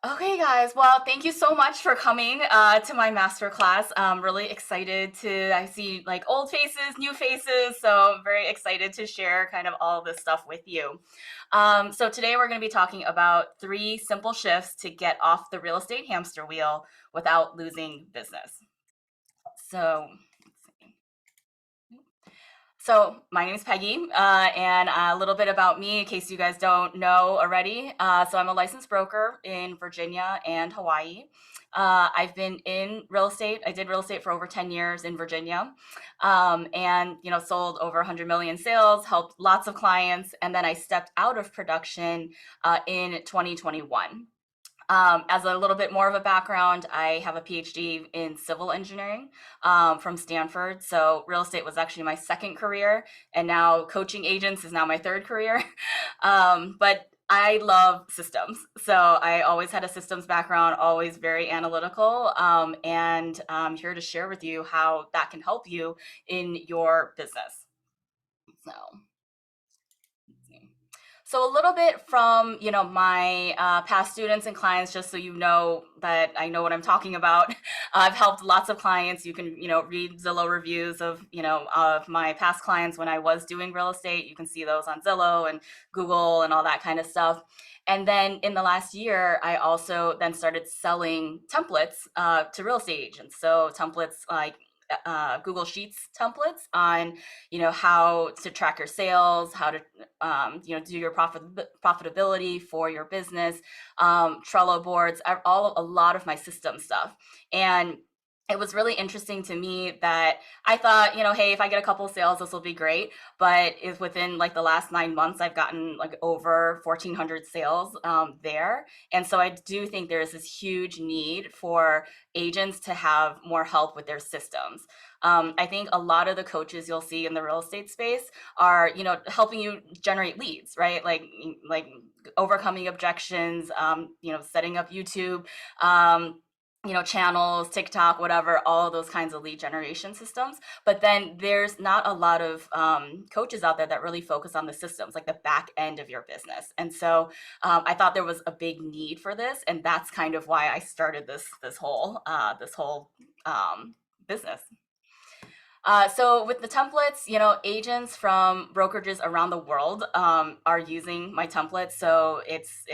Okay, guys. Well, thank you so much for coming to my masterclass. I'm really excited I see like old faces, new faces. So I'm very excited to share kind of all this stuff with you. So today we're going to be talking about 3 simple shifts to get off the real estate hamster wheel without losing business. So my name is Peggy, and a little bit about me in case you guys don't know already. So, I'm a licensed broker in Virginia and Hawaii. I've been in real estate. I did real estate for over 10 years in Virginia, and sold over 100 million sales, helped lots of clients, and then I stepped out of production in 2021. As a little bit more of a background, I have a PhD in civil engineering from Stanford. So real estate was actually my second career, and now coaching agents is now my third career. But I love systems. So I always had a systems background, always very analytical, and I'm here to share with you how that can help you in your business. So. So a little bit from my past students and clients, just so you know that I know what I'm talking about. I've helped lots of clients. You can read Zillow reviews of my past clients when I was doing real estate. You can see those on Zillow and Google and all that kind of stuff. And then in the last year, I also then started selling templates to real estate agents. So templates like Google Sheets templates on how to track your sales, how to do your profitability for your business, Trello boards, a lot of my system stuff. And it was really interesting to me that I thought, hey, if I get a couple sales, this will be great. But if within like the last 9 months, I've gotten like over 1,400 sales there. And so I do think there is this huge need for agents to have more help with their systems. I think a lot of the coaches you'll see in the real estate space are, helping you generate leads, right? Like overcoming objections, setting up YouTube, channels, TikTok, whatever, all of those kinds of lead generation systems. But then there's not a lot of coaches out there that really focus on the systems, like the back end of your business. And so I thought there was a big need for this, and that's kind of why I started this whole business. So with the templates, agents from brokerages around the world are using my templates. So it's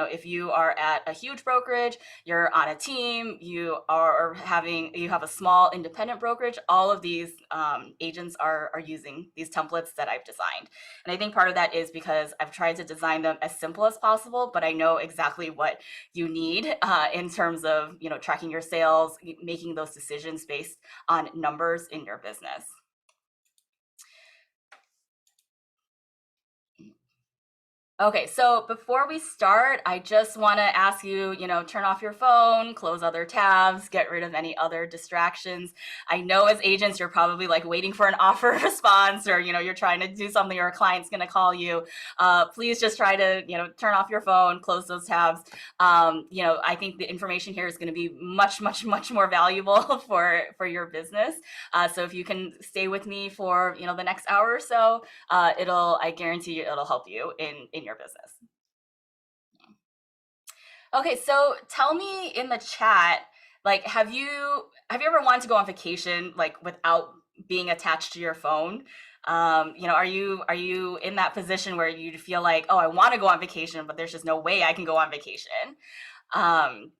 if you are at a huge brokerage, you're on a team, you have a small independent brokerage. All of these agents are using these templates that I've designed, and I think part of that is because I've tried to design them as simple as possible, but I know exactly what you need in terms of tracking your sales, making those decisions based on numbers in your business. Okay, so before we start, I just want to ask you, turn off your phone, close other tabs, get rid of any other distractions. I know as agents, you're probably like waiting for an offer response, or, you're trying to do something, or a client's going to call you. Please just try to, turn off your phone, close those tabs. I think the information here is going to be much, much, much more valuable for your business. So if you can stay with me for, the next hour or so, I guarantee you it'll help you in your business. Okay, so tell me in the chat, like, have you ever wanted to go on vacation like without being attached to your phone? Are you in that position where you feel like, oh, I want to go on vacation, but there's just no way I can go on vacation? Um,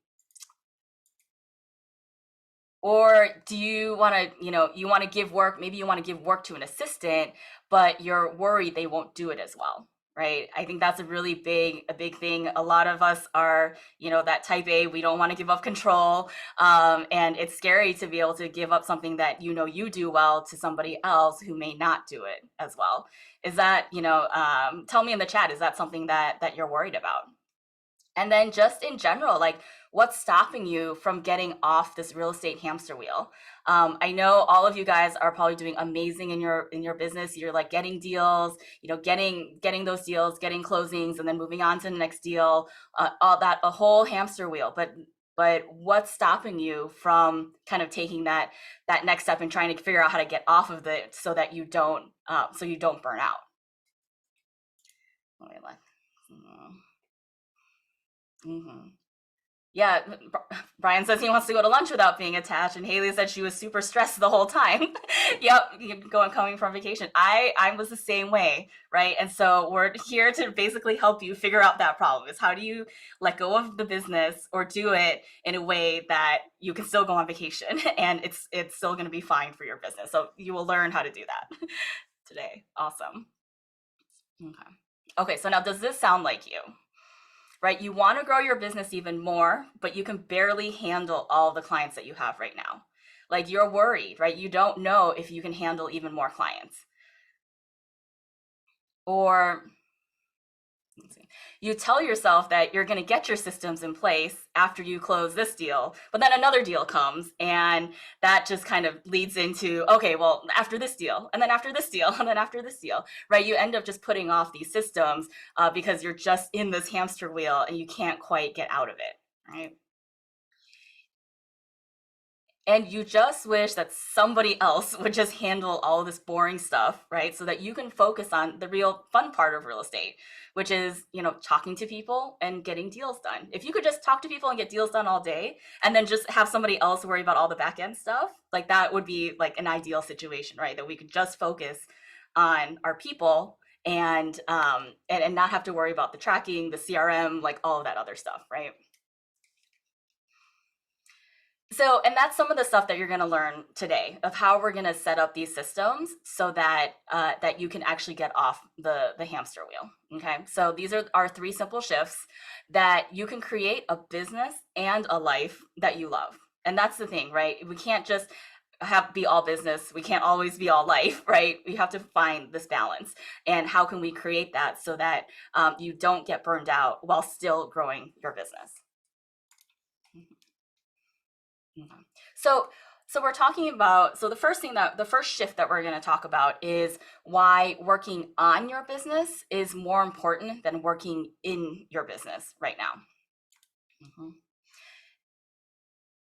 or do you want to, you want to give work, maybe you want to give work to an assistant, but you're worried they won't do it as well, right? I think that's a big thing. A lot of us are, that type A, we don't want to give up control. And it's scary to be able to give up something that you do well to somebody else who may not do it as well. Is that, tell me in the chat, is that something that you're worried about? And then just in general, like what's stopping you from getting off this real estate hamster wheel? I know all of you guys are probably doing amazing in your business. You're like getting deals, getting those deals, getting closings, and then moving on to the next deal. All that, a whole hamster wheel. But what's stopping you from kind of taking that next step and trying to figure out how to get off of it so that you don't burn out? Let me let. Mm-hmm. Yeah, Brian says he wants to go to lunch without being attached, and Haley said she was super stressed the whole time. Yep, going coming from vacation. I was the same way, right? And so we're here to basically help you figure out that problem. Is how do you let go of the business or do it in a way that you can still go on vacation and it's still going to be fine for your business. So you will learn how to do that today. Awesome. Okay. Okay, so now does this sound like you? Right? You want to grow your business even more, but you can barely handle all the clients that you have right now. Like you're worried, right? You don't know if you can handle even more clients. Or you tell yourself that you're going to get your systems in place after you close this deal, but then another deal comes and that just kind of leads into, okay, well, after this deal, and then after this deal, and then after this deal, right? You end up just putting off these systems because you're just in this hamster wheel and you can't quite get out of it, right? And you just wish that somebody else would just handle all of this boring stuff, right? So that you can focus on the real fun part of real estate, which is, talking to people and getting deals done. If you could just talk to people and get deals done all day and then just have somebody else worry about all the back end stuff, like that would be like an ideal situation, right? That we could just focus on our people and not have to worry about the tracking, the CRM, like all of that other stuff, right? So, and that's some of the stuff that you're going to learn today of how we're going to set up these systems so that that you can actually get off the hamster wheel. Okay, so these are our three simple shifts that you can create a business and a life that you love. And that's the thing, right? We can't just have be all business. We can't always be all life, right? We have to find this balance. And how can we create that so that you don't get burned out while still growing your business? Mhm. So we're talking about the first shift that we're going to talk about is why working on your business is more important than working in your business right now. Mhm.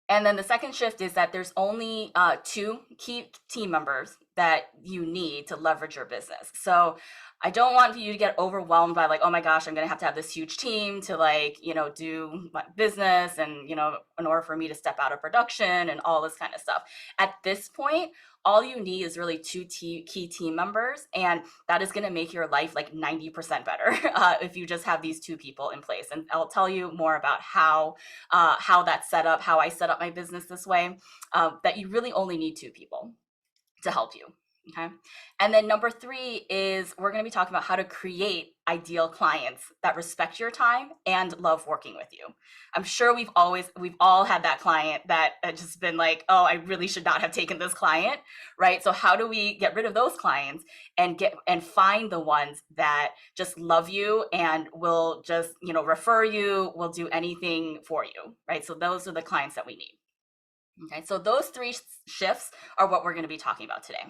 And then the second shift is that there's only two key team members that you need to leverage your business. So I don't want you to get overwhelmed by like, oh my gosh, I'm going to have this huge team to like, do my business and, in order for me to step out of production and all this kind of stuff. At this point, all you need is really two key team members, and that is going to make your life like 90% better if you just have these two people in place. And I'll tell you more about how that's set up, how I set up my business this way, that you really only need two people to help you. Okay. And then number three is we're going to be talking about how to create ideal clients that respect your time and love working with you. I'm sure we've all had that client that just been like, oh, I really should not have taken this client, right? So how do we get rid of those clients and find the ones that just love you and will just, refer you, will do anything for you, right? So those are the clients that we need. Okay, so those three shifts are what we're going to be talking about today.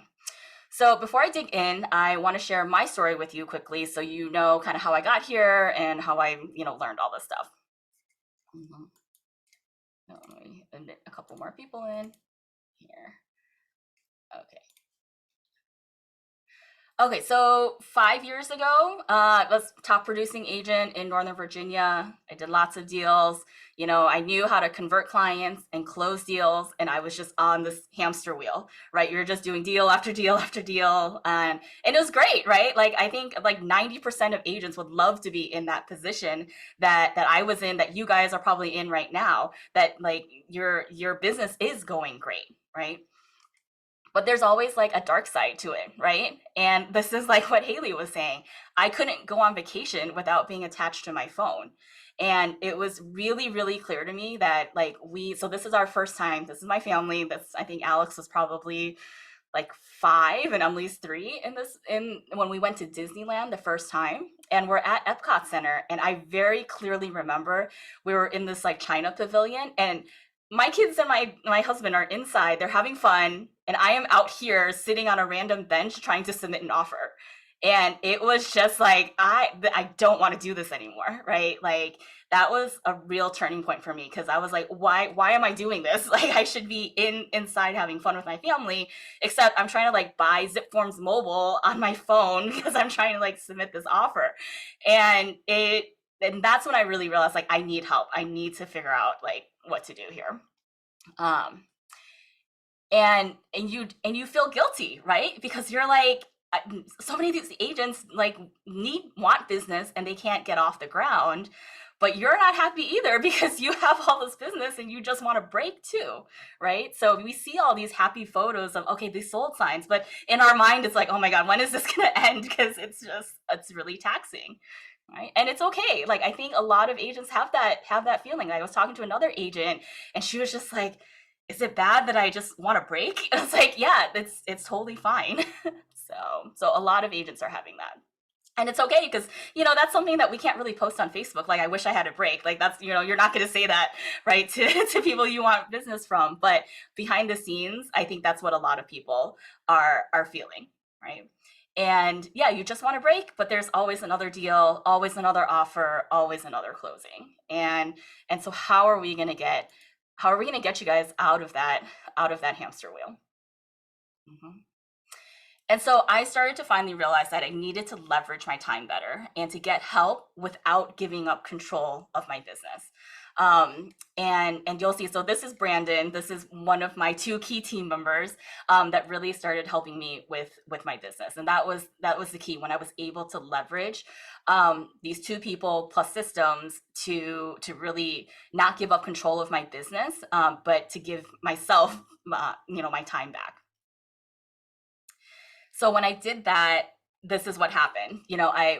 So before I dig in, I want to share my story with you quickly so you know kind of how I got here and how I, learned all this stuff. Mm-hmm. Let me admit a couple more people in here. Okay. Okay, so 5 years ago, I was top producing agent in Northern Virginia. I did lots of deals. I knew how to convert clients and close deals, and I was just on this hamster wheel, right? You're just doing deal after deal after deal, and it was great, right? Like I think like 90% of agents would love to be in that position that I was in, that you guys are probably in right now. That like your business is going great, right? But there's always like a dark side to it, right? And this is like what Haley was saying. I couldn't go on vacation without being attached to my phone. And it was really, really clear to me that like so this is our first time. This is my family. I think Alex was probably like 5 and Emily's 3 in when we went to Disneyland the first time, and we're at Epcot Center, and I very clearly remember we were in this like China pavilion, and my kids and my husband are inside, they're having fun, and I am out here sitting on a random bench trying to submit an offer. And it was just like I don't want to do this anymore, right? Like that was a real turning point for me, because I was like, why am I doing this? Like I should be inside having fun with my family, except I'm trying to like buy Zip Forms mobile on my phone because I'm trying to like submit this offer. And and that's when I really realized like I need help. I need to figure out like what to do here. Um, and you feel guilty, right? Because you're like, so many of these agents like want business and they can't get off the ground, but you're not happy either because you have all this business and you just want to break too, right? So we see all these happy photos of, okay, they sold signs, but in our mind it's like, oh my god, when is this going to end? Because it's really taxing, right? And it's okay. Like, I think a lot of agents have that feeling. I was talking to another agent and she was just like, is it bad that I just want to break? And it's like, yeah, it's totally fine. So a lot of agents are having that. And it's okay because, that's something that we can't really post on Facebook. Like, I wish I had a break. Like, that's, you're not going to say that, right, to people you want business from. But behind the scenes, I think that's what a lot of people are feeling, right? And yeah, you just want to break, but there's always another deal, always another offer, always another closing. And so how are we going to get you guys out of that hamster wheel? Mhm. And so I started to finally realize that I needed to leverage my time better and to get help without giving up control of my business. And you'll see. So this is Brandon. This is one of my two key team members that really started helping me with my business, and that was the key when I was able to leverage these two people plus systems to really not give up control of my business, but to give myself my time back. So when I did that, this is what happened.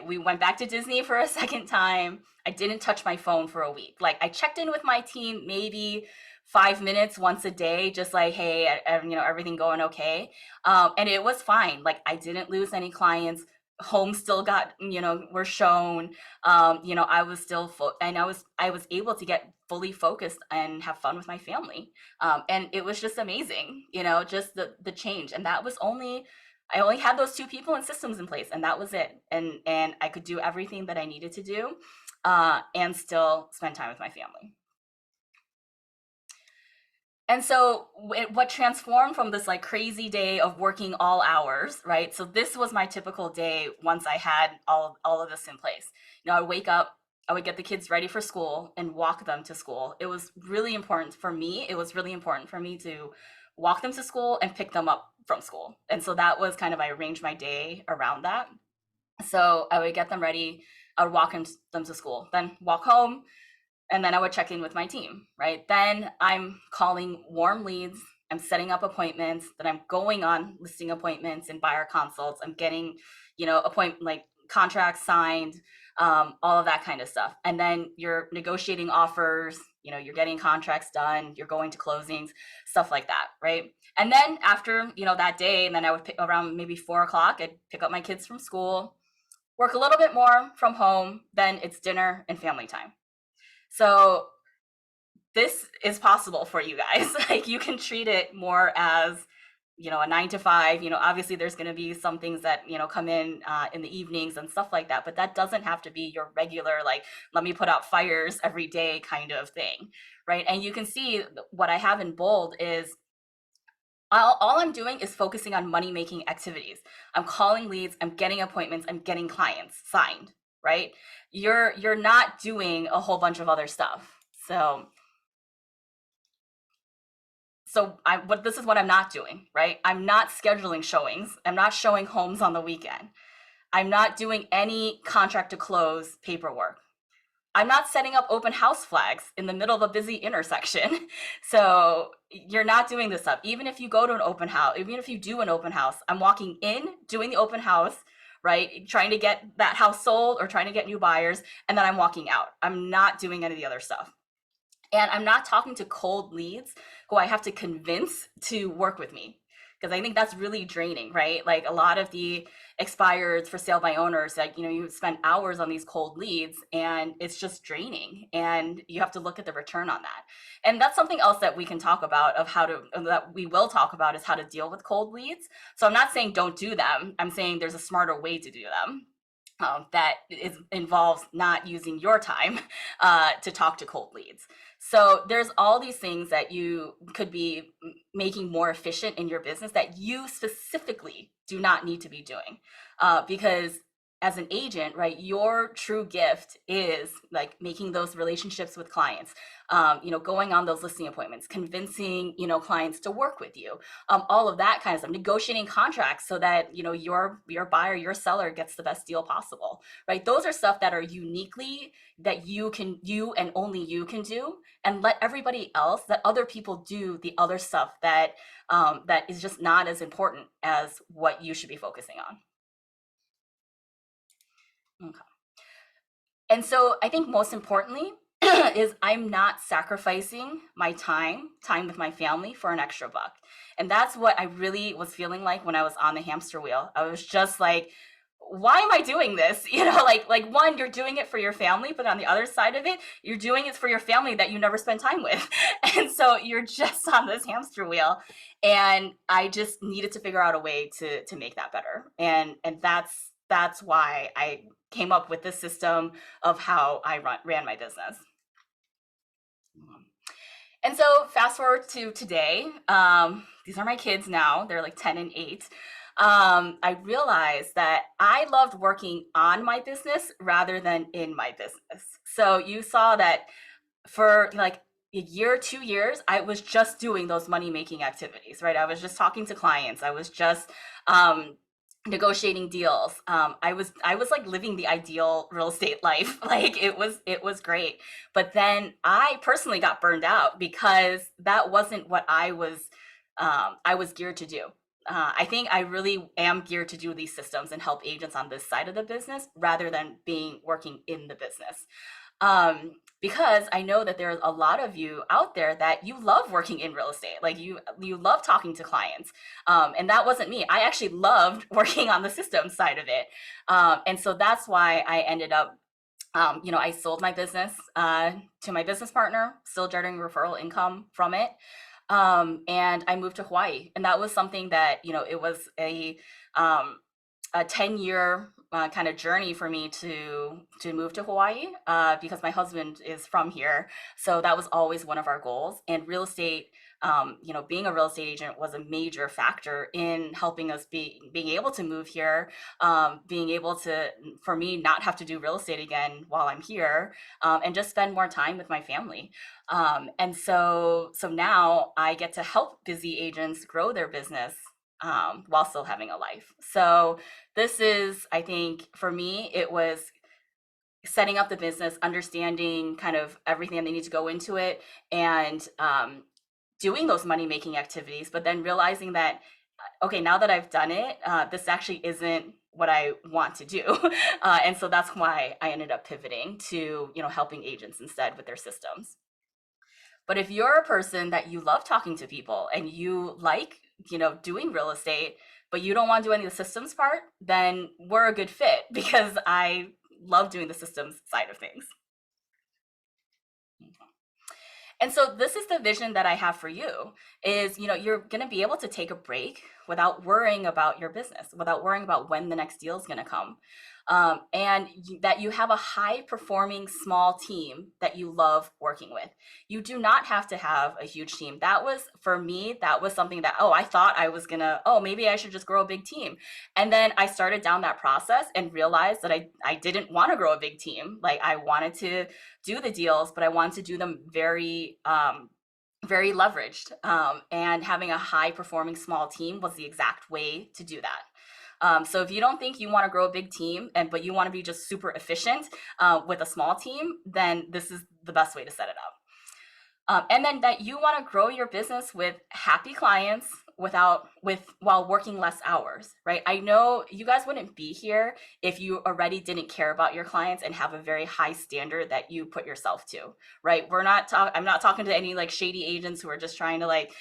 We went back to Disney for a second time. I didn't touch my phone for a week. Like, I checked in with my team maybe 5 minutes once a day, just like, hey, everything going okay? And it was fine. Like, I didn't lose any clients. Homes still were shown. I was still and I was able to get fully focused and have fun with my family. And it was just amazing, just the change. And I only had those two people and systems in place, and that was it. And I could do everything that I needed to do, and still spend time with my family. And so what transformed from this like crazy day of working all hours, right? So this was my typical day once I had all of this in place. I'd wake up, I would get the kids ready for school and walk them to school. It was really important for me. It was really important for me to walk them to school and pick them up from school. And so that was kind of, I arranged my day around that. So I would get them ready, I would walk them to school, then walk home, and then I would check in with my team, right? Then I'm calling warm leads, I'm setting up appointments, then I'm going on listing appointments and buyer consults. I'm getting, like contracts signed, all of that kind of stuff. And then you're negotiating offers, you're getting contracts done, you're going to closings, stuff like that, right? And then after, that day, and then I would pick around maybe 4 o'clock, I'd pick up my kids from school, work a little bit more from home, then it's dinner and family time. So this is possible for you guys. Like, you can treat it more as, a 9 to 5. Obviously there's going to be some things that, come in the evenings and stuff like that, but that doesn't have to be your regular, like, let me put out fires every day kind of thing, right? And you can see what I have in bold is all I'm doing is focusing on money making activities. I'm calling leads, I'm getting appointments, I'm getting clients signed, right? You're not doing a whole bunch of other stuff. This is what I'm not doing, right? I'm not scheduling showings. I'm not showing homes on the weekend. I'm not doing any contract to close paperwork. I'm not setting up open house flags in the middle of a busy intersection. So you're not doing this stuff. Even if you go to an open house, even if you do an open house, I'm walking in, doing the open house, right? Trying to get that house sold or trying to get new buyers. And then I'm walking out. I'm not doing any of the other stuff. And I'm not talking to cold leads who I have to convince to work with me, because I think that's really draining, right? Like, a lot of the expireds for sale by owners, like, you spend hours on these cold leads and it's just draining, and you have to look at the return on that. And that's something else that we can talk about, that we will talk about, is how to deal with cold leads. So I'm not saying don't do them. I'm saying there's a smarter way to do them. That involves not using your time to talk to cold leads. So there's all these things that you could be making more efficient in your business that you specifically do not need to be doing, because as an agent, right, your true gift is like making those relationships with clients, going on those listing appointments, convincing, clients to work with you, all of that kind of stuff, negotiating contracts so that, your buyer, your seller gets the best deal possible, right? Those are stuff that are uniquely that you and only you can do, and let everybody else, that other people do the other stuff that is just not as important as what you should be focusing on. Okay. And so I think most importantly is I'm not sacrificing my time with my family for an extra buck. And that's what I really was feeling like when I was on the hamster wheel. I was just like, why am I doing this? Like one, you're doing it for your family, but on the other side of it, you're doing it for your family that you never spend time with. And so you're just on this hamster wheel. And I just needed to figure out a way to make that better. And that's why I came up with this system of how ran my business. And so fast forward to today, these are my kids now, they're like 10 and 8. I realized that I loved working on my business rather than in my business. So you saw that for like a year, 2 years, I was just doing those money making activities, right? I was just talking to clients. I was just negotiating deals. I was like living the ideal real estate life. Like it was great. But then I personally got burned out because that wasn't what I was geared to do. I think I really am geared to do these systems and help agents on this side of the business rather than being working in the business. Because I know that there's a lot of you out there that you love working in real estate, like you love talking to clients, and that wasn't me. I actually loved working on the systems side of it, and so that's why I ended up. I sold my business to my business partner, still generating referral income from it, and I moved to Hawaii, and that was something that it was um, a 10-year kind of journey for me to move to Hawaii because my husband is from here. So that was always one of our goals. And real estate, being a real estate agent was a major factor in helping us being able to move here, being able to, for me, not have to do real estate again while I'm here, and just spend more time with my family. And so now I get to help busy agents grow their business while still having a life. So this is, I think, for me, it was setting up the business, understanding kind of everything that they need to go into it, and doing those money making activities, but then realizing that, okay, now that I've done it, this actually isn't what I want to do. And so that's why I ended up pivoting to, helping agents instead with their systems. But if you're a person that you love talking to people and you like, doing real estate, but you don't want to do any of the systems part, then we're a good fit because I love doing the systems side of things. And so this is the vision that I have for you is, you're going to be able to take a break without worrying about your business, without worrying about when the next deal is going to come. And that you have a high performing small team that you love working with. You do not have to have a huge team. That was, for me, that was something that, I thought I was gonna, maybe I should just grow a big team. And then I started down that process and realized that I didn't want to grow a big team. Like I wanted to do the deals, but I wanted to do them very leveraged. And having a high performing small team was the exact way to do that. So if you don't think you want to grow a big team, but you want to be just super efficient with a small team, then this is the best way to set it up. And then that you want to grow your business with happy clients while working less hours, right? I know you guys wouldn't be here if you already didn't care about your clients and have a very high standard that you put yourself to, right? I'm not talking to any like shady agents who are just trying to like,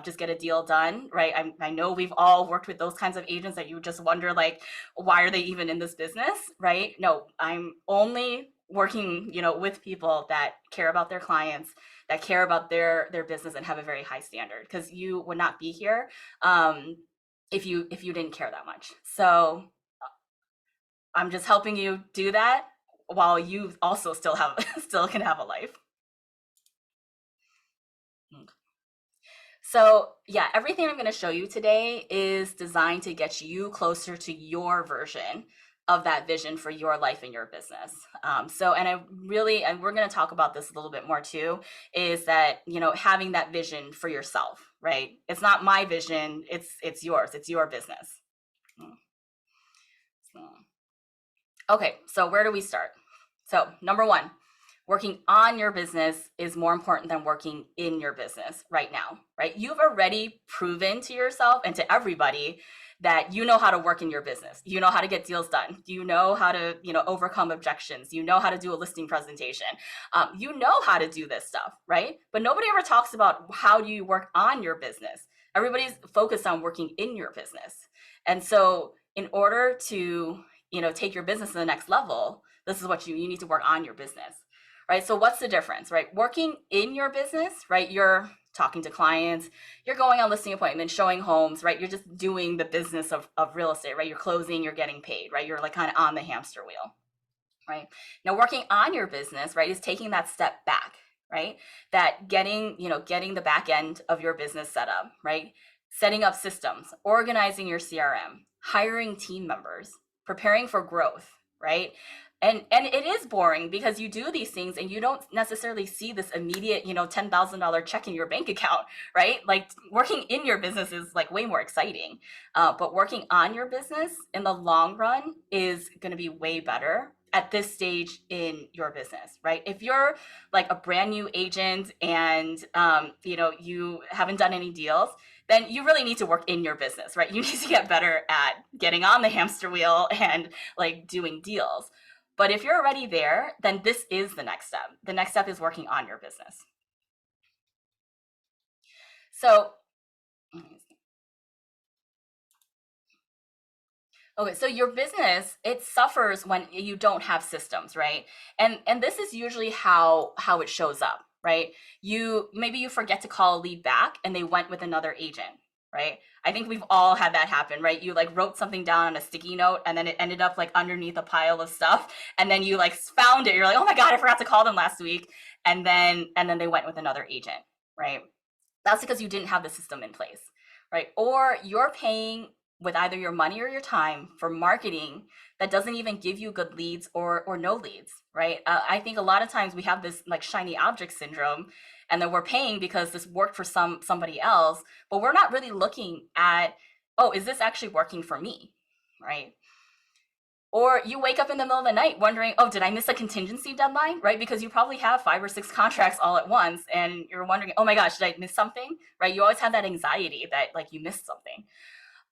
just get a deal done, right? I know we've all worked with those kinds of agents that you just wonder like, why are they even in this business, right? No, I'm only working, with people that care about their clients, that care about their business and have a very high standard, because you would not be here if you didn't care that much. So I'm just helping you do that while you also still can have a life. So yeah, everything I'm going to show you today is designed to get you closer to your version of that vision for your life and your business. And we're going to talk about this a little bit more too, is that, having that vision for yourself, right? It's not my vision, it's yours, it's your business. Okay, so where do we start? So number one, working on your business is more important than working in your business right now, right? You've already proven to yourself and to everybody that you know how to work in your business. You know how to get deals done. You know how to, overcome objections. You know how to do a listing presentation. You know how to do this stuff, right? But nobody ever talks about how do you work on your business. Everybody's focused on working in your business. And so in order to, take your business to the next level, this is what you need to work on your business, right? So what's the difference, right? Working in your business, right? You're talking to clients, you're going on listing appointments, showing homes, right? You're just doing the business of real estate, right? You're closing, you're getting paid, right? You're like kind of on the hamster wheel, right? Now working on your business, right, is taking that step back, right? That getting the back end of your business set up, right? Setting up systems, organizing your CRM, hiring team members, preparing for growth, right? And it is boring because you do these things and you don't necessarily see this immediate, $10,000 check in your bank account, right? Like working in your business is like way more exciting. But working on your business in the long run is going to be way better at this stage in your business, right? If you're like a brand new agent and, you haven't done any deals, then you really need to work in your business, right? You need to get better at getting on the hamster wheel and like doing deals. But if you're already there, then this is the next step. The next step is working on your business. So, okay, so your business, it suffers when you don't have systems, right? And this is usually how it shows up, right? Maybe you forget to call a lead back and they went with another agent, right? I think we've all had that happen, right? You like wrote something down on a sticky note and then it ended up like underneath a pile of stuff and then you like found it. You're like, "Oh my God, I forgot to call them last week." And then they went with another agent, right? That's because you didn't have the system in place, right? Or you're paying with either your money or your time for marketing that doesn't even give you good leads or no leads, right? I think a lot of times we have this like shiny object syndrome, and then we're paying because this worked for somebody else, but we're not really looking at, oh, is this actually working for me, right? Or you wake up in the middle of the night wondering, oh, did I miss a contingency deadline, right? Because you probably have 5 or 6 contracts all at once and you're wondering, oh my gosh, did I miss something, right? You always have that anxiety that like you missed something.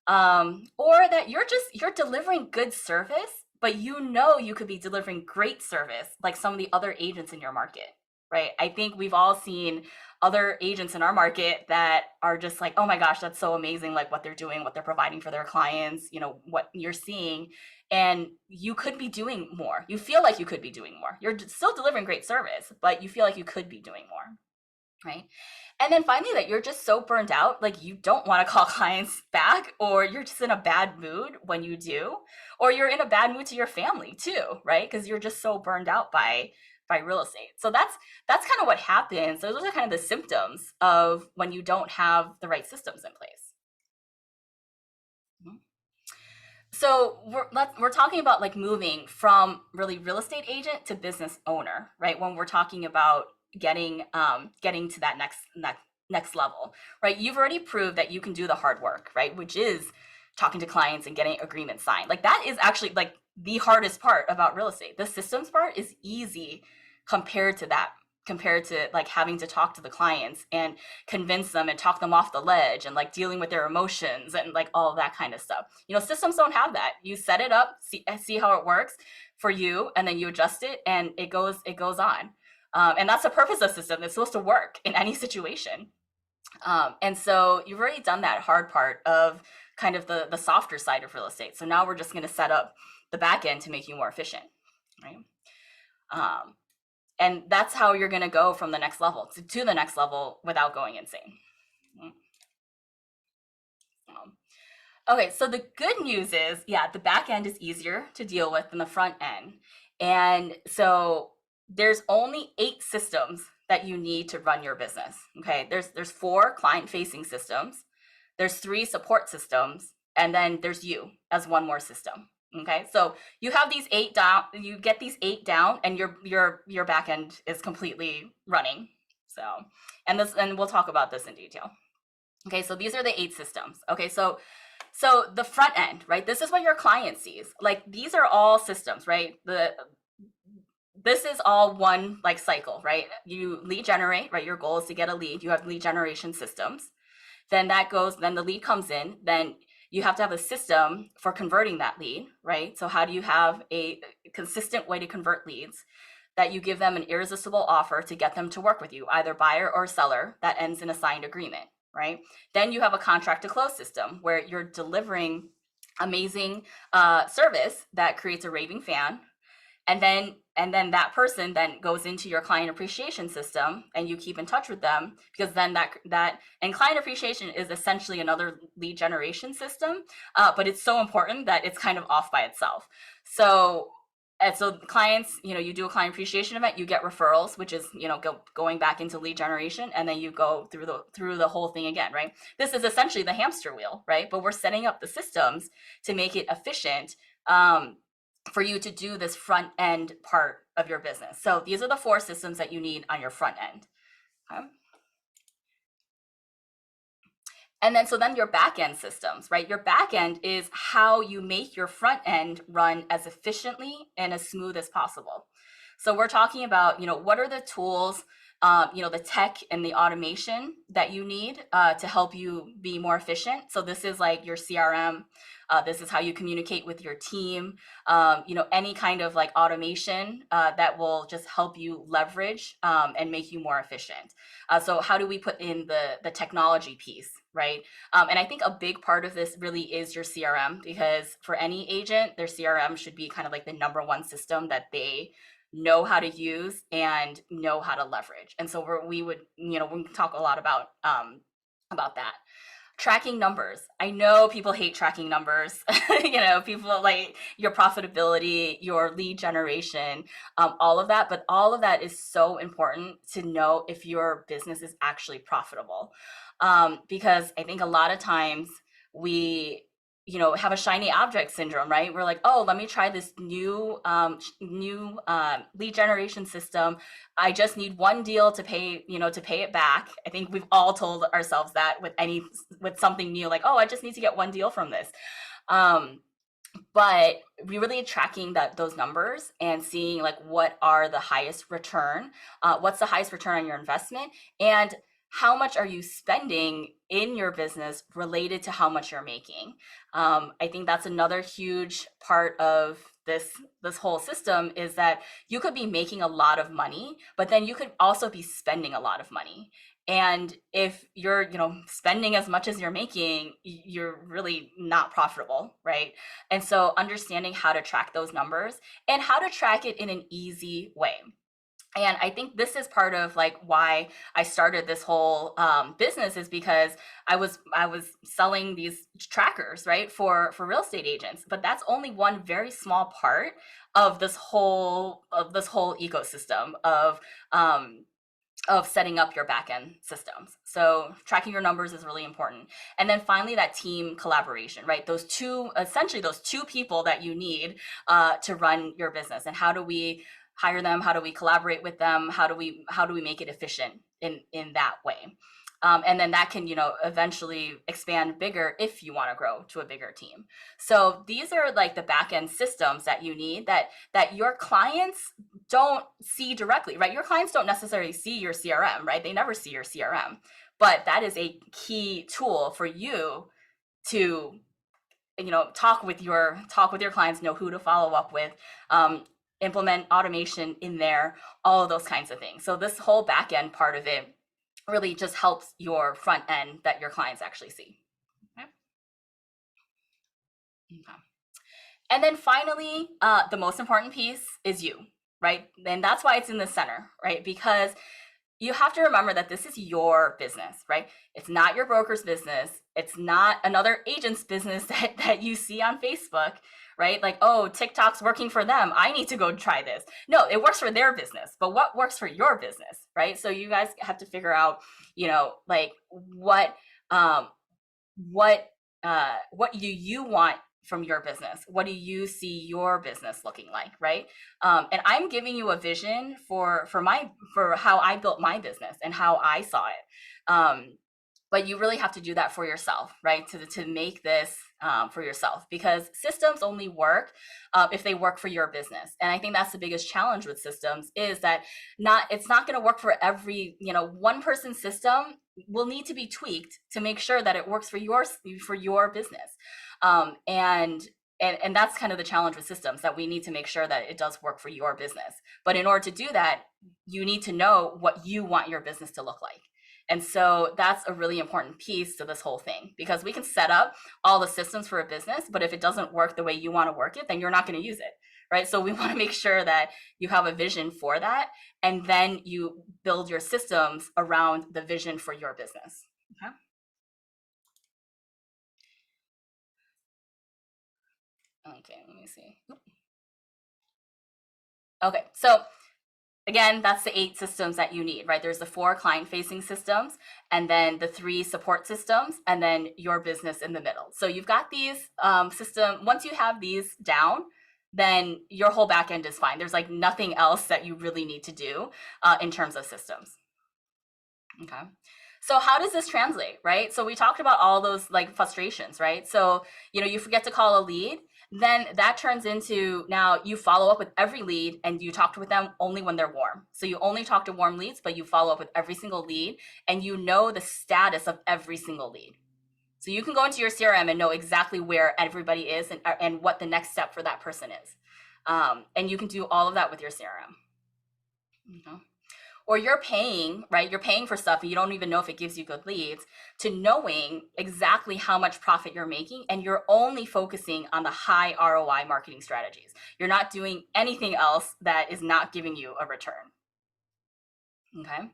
Or that you're delivering good service, but you could be delivering great service like some of the other agents in your market, right? I think we've all seen other agents in our market that are just like, oh my gosh, that's so amazing, like what they're doing, what they're providing for their clients, what you're seeing, and you could be doing more. You feel like you could be doing more. You're still delivering great service, but you feel like you could be doing more, right? And then finally, that you're just so burned out, like you don't want to call clients back, or you're just in a bad mood when you do, or you're in a bad mood to your family too, right? Because you're just so burned out by real estate. So that's kind of what happens. So those are kind of the symptoms of when you don't have the right systems in place. Mhm. So we're talking about like moving from really real estate agent to business owner, right? When we're talking about getting to that next level, right? You've already proved that you can do the hard work, right? Which is talking to clients and getting agreements signed. Like that is actually like the hardest part about real estate. The systems part is easy compared to that, compared to like having to talk to the clients and convince them and talk them off the ledge and like dealing with their emotions and like all of that kind of stuff. Systems don't have that. You set it up, see how it works for you, and then you adjust it and it goes on. And that's the purpose of system. It's supposed to work in any situation. And so you've already done that hard part of kind of the softer side of real estate. So now we're just going to set up the back end to make you more efficient, right? And that's how you're going to go from the next level to the next level without going insane. Okay, so the good news is, yeah, the back end is easier to deal with than the front end. And so there's only 8 systems that you need to run your business. Okay, there's 4 client-facing systems, there's 3 support systems, and then there's you as one more system. Okay, so you have these 8 down, you get these 8 down, and your back end is completely running. So, and we'll talk about this in detail. Okay, so these are the 8 systems. Okay, so the front end, right? This is what your client sees. Like, these are all systems, right? This is all one like cycle, right? You lead generate, right? Your goal is to get a lead. You have lead generation systems. Then the lead comes in, then you have to have a system for converting that lead, right? So how do you have a consistent way to convert leads? That you give them an irresistible offer to get them to work with you, either buyer or seller, that ends in a signed agreement, right? Then you have a contract to close system where you're delivering amazing service that creates a raving fan, and then that person then goes into your client appreciation system, and you keep in touch with them, because then that and client appreciation is essentially another lead generation system, but it's so important that it's kind of off by itself. So clients, you do a client appreciation event, you get referrals, which is going back into lead generation, and then you go through the whole thing again, right? This is essentially the hamster wheel, right? But we're setting up the systems to make it efficient, for you to do this front end part of your business. So these are the 4 systems that you need on your front end. Okay. And then your back end systems, right? Your back end is how you make your front end run as efficiently and as smooth as possible. So we're talking about, what are the tools, the tech and the automation that you need to help you be more efficient. So this is like your CRM. This is how you communicate with your team. Any kind of like automation that will just help you leverage and make you more efficient. So how do we put in the technology piece, right? And I think a big part of this really is your CRM, because for any agent, their CRM should be kind of like the number one system that they know how to use and know how to leverage. And so we talk a lot about that. Tracking numbers. I know people hate tracking numbers. People like your profitability, your lead generation, all of that. But all of that is so important to know if your business is actually profitable. Because I think a lot of times we have a shiny object syndrome, right? We're like, oh, let me try this new lead generation system. I just need one deal to pay it back. I think we've all told ourselves that with something new, like, oh, I just need to get one deal from this. But we really tracking those numbers and seeing like what are the highest return, what's the highest return on your investment, and how much are you spending in your business related to how much you're making. I think that's another huge part of this whole system, is that you could be making a lot of money, but then you could also be spending a lot of money. And if you're, spending as much as you're making, you're really not profitable, right? And so understanding how to track those numbers and how to track it in an easy way. And I think this is part of like why I started this whole business, is because I was selling these trackers, right, for real estate agents, but that's only one very small part of this whole ecosystem of setting up your backend systems. So tracking your numbers is really important. And then finally, that team collaboration, right? Essentially those two people that you need to run your business. And how do we hire them? How do we collaborate with them? How do we make it efficient in that way? And then that can, eventually expand bigger if you want to grow to a bigger team. So these are like the back end systems that you need that your clients don't see directly, right? Your clients don't necessarily see your CRM, right? They never see your CRM, but that is a key tool for you to, talk with your clients, know who to follow up with, implement automation in there, all of those kinds of things. So this whole back end part of it really just helps your front end that your clients actually see. Okay. Okay. And then finally, the most important piece is you, right? And that's why it's in the center, right? Because you have to remember that this is your business, right? It's not your broker's business. It's not another agent's business that you see on Facebook, right? Like, oh, TikTok's working for them, I need to go try this. No, it works for their business, but what works for your business, right? So you guys have to figure out, like what do you want from your business? What do you see your business looking like, right? And I'm giving you a vision for how I built my business and how I saw it. But you really have to do that for yourself, right? To make this for yourself, because systems only work if they work for your business. And I think that's the biggest challenge with systems, is that it's not going to work for every, one person system will need to be tweaked to make sure that it works for your business. And that's kind of the challenge with systems, that we need to make sure that it does work for your business. But in order to do that, you need to know what you want your business to look like. And so that's a really important piece to this whole thing, because we can set up all the systems for a business, but if it doesn't work the way you want to work it, then you're not going to use it, right? So we want to make sure that you have a vision for that, and then you build your systems around the vision for your business. Okay. Okay, let me see. Okay, so again, that's the 8 systems that you need, right? There's the 4 client-facing systems, and then the 3 support systems, and then your business in the middle. So you've got these once you have these down, then your whole back end is fine. There's like nothing else that you really need to do in terms of systems. Okay. So how does this translate, right? So we talked about all those like frustrations, right? So, you forget to call a lead, then that turns into, now you follow up with every lead and you talk with them only when they're warm. So you only talk to warm leads, but you follow up with every single lead, and you know the status of every single lead. So you can go into your CRM and know exactly where everybody is and what the next step for that person is. And you can do all of that with your CRM. Mm-hmm. Or you're paying, right? You're paying for stuff and you don't even know if it gives you good leads, to knowing exactly how much profit you're making, and you're only focusing on the high ROI marketing strategies. You're not doing anything else that is not giving you a return. Okay.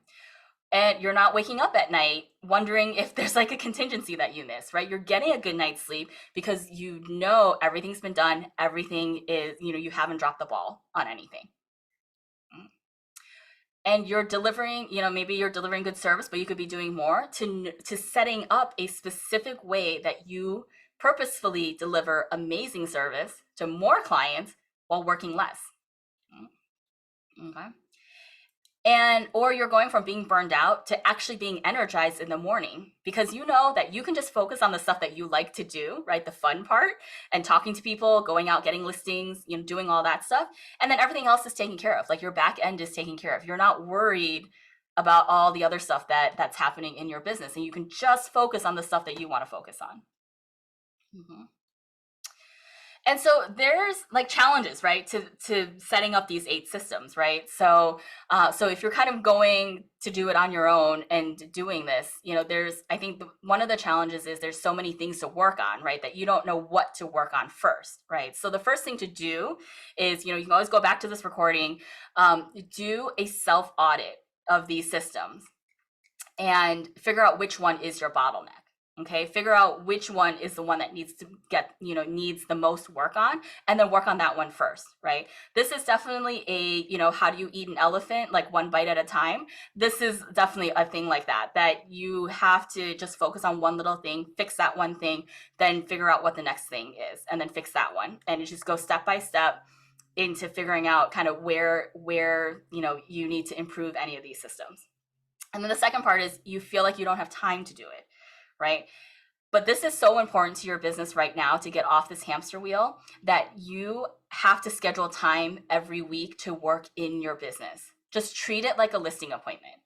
And you're not waking up at night wondering if there's like a contingency that you miss, right? You're getting a good night's sleep because you know everything's been done. Everything is, you haven't dropped the ball on anything. And you're delivering, maybe you're delivering good service, but you could be doing more to setting up a specific way that you purposefully deliver amazing service to more clients while working less. Okay. Or you're going from being burned out to actually being energized in the morning, because you know that you can just focus on the stuff that you like to do, right? The fun part, and talking to people, going out, getting listings, doing all that stuff. And then everything else is taken care of. Like your back end is taken care of. You're not worried about all the other stuff that's happening in your business, and you can just focus on the stuff that you want to focus on. Mm-hmm. And so there's like challenges, right, to setting up these 8 systems, right? So if you're kind of going to do it on your own and doing this, I think one of the challenges is there's so many things to work on, right, that you don't know what to work on first, right? So the first thing to do is, you can always go back to this recording, do a self audit of these systems and figure out which one is your bottleneck. Okay, figure out which one is the one that needs the most work on, and then work on that one first, right? This is definitely how do you eat an elephant, like one bite at a time. This is definitely a thing like that you have to just focus on one little thing, fix that one thing, then figure out what the next thing is, and then fix that one. And you just go step by step into figuring out kind of where you need to improve any of these systems. And then the second part is you feel like you don't have time to do it, right? But this is so important to your business right now to get off this hamster wheel, that you have to schedule time every week to work in your business. Just treat it like a listing appointment,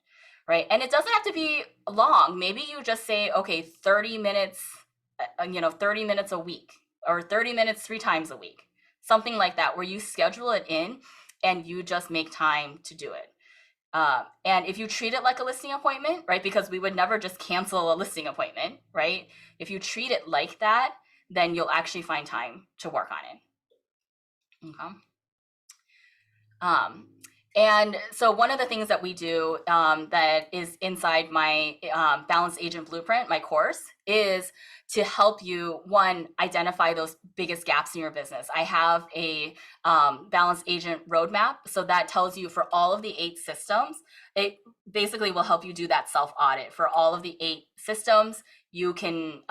right? And it doesn't have to be long. Maybe you just say, okay, 30 minutes, 30 minutes a week, or 30 minutes 3 times a week, something like that, where you schedule it in and you just make time to do it. And if you treat it like a listing appointment, right, because we would never just cancel a listing appointment, right? If you treat it like that, then you'll actually find time to work on it. Okay. And so one of the things that we do that is inside my Balanced Agent Blueprint, my course, is to help you, one, identify those biggest gaps in your business. I have a balance agent roadmap. So that tells you for all of the 8 systems, it basically will help you do that self audit for all of the 8 systems. You can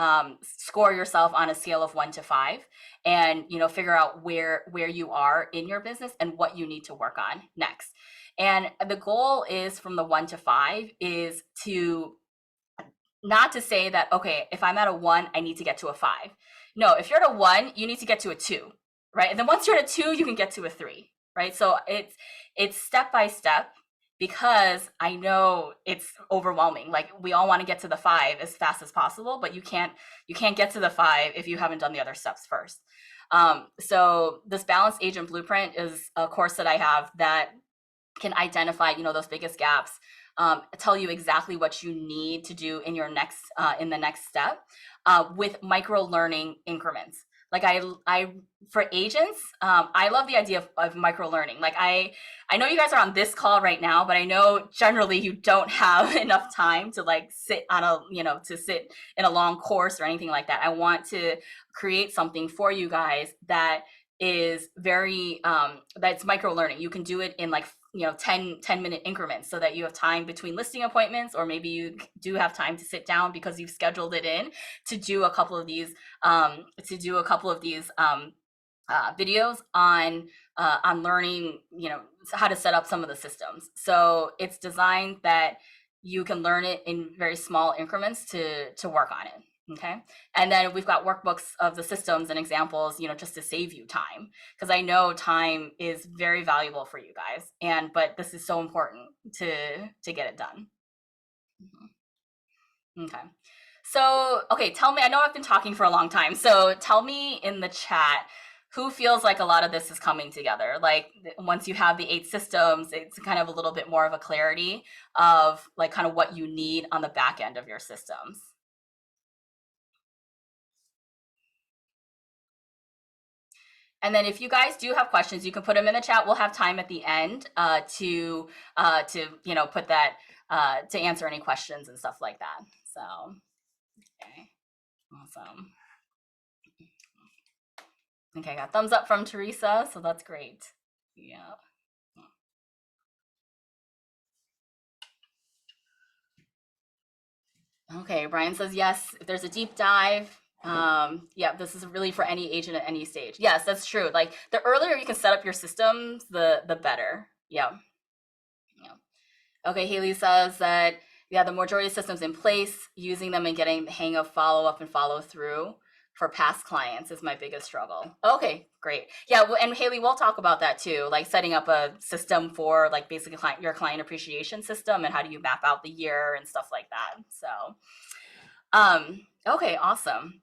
score yourself on a scale of 1 to 5, and figure out where you are in your business and what you need to work on next. And the goal is, from the 1 to 5, is to not to say that, okay, if I'm at a 1, I need to get to a 5. No, if you're at a 1, you need to get to a 2, right? And then once you're at a 2, you can get to a 3, right? So it's step by step, because I know it's overwhelming. Like, we all want to get to the 5 as fast as possible, but you can't get to the 5 if you haven't done the other steps first. So this Balance Agent Blueprint is a course that I have that can identify, those biggest gaps, tell you exactly what you need to do in your next, in the next step, with micro learning increments. Like I for agents, I love the idea of micro learning. Like I know you guys are on this call right now, but I know generally you don't have enough time to like sit on to sit in a long course or anything like that. I want to create something for you guys that is very that's micro learning. You can do it in like 10-minute increments, so that you have time between listing appointments, or maybe you do have time to sit down because you've scheduled it in to do a couple of these videos on learning how to set up some of the systems. So it's designed that you can learn it in very small increments to work on it. Okay. And then we've got workbooks of the systems and examples, just to save you time, because I know time is very valuable for you guys. But this is so important to get it done. Okay. So, okay, tell me, I know I've been talking for a long time. So tell me in the chat, who feels like a lot of this is coming together? Like, once you have the 8 systems, it's kind of a little bit more of a clarity of like kind of what you need on the back end of your systems. And then if you guys do have questions, you can put them in the chat. We'll have time at the end to put that to answer any questions and stuff like that. So, okay, awesome. Okay, I got thumbs up from Teresa, so that's great. Yeah. Okay, Brian says yes. If there's a deep dive, yeah, this is really for any agent at any stage. Yes, that's true. Like, the earlier you can set up your systems, the better. Yeah. Okay, Haley says that, yeah, the majority of systems in place, using them and getting the hang of follow up and follow through for past clients is my biggest struggle. Okay, great. Yeah, and Haley, we'll talk about that too, like setting up a system for like basically your client appreciation system, and how do you map out the year and stuff like that. So, okay, awesome.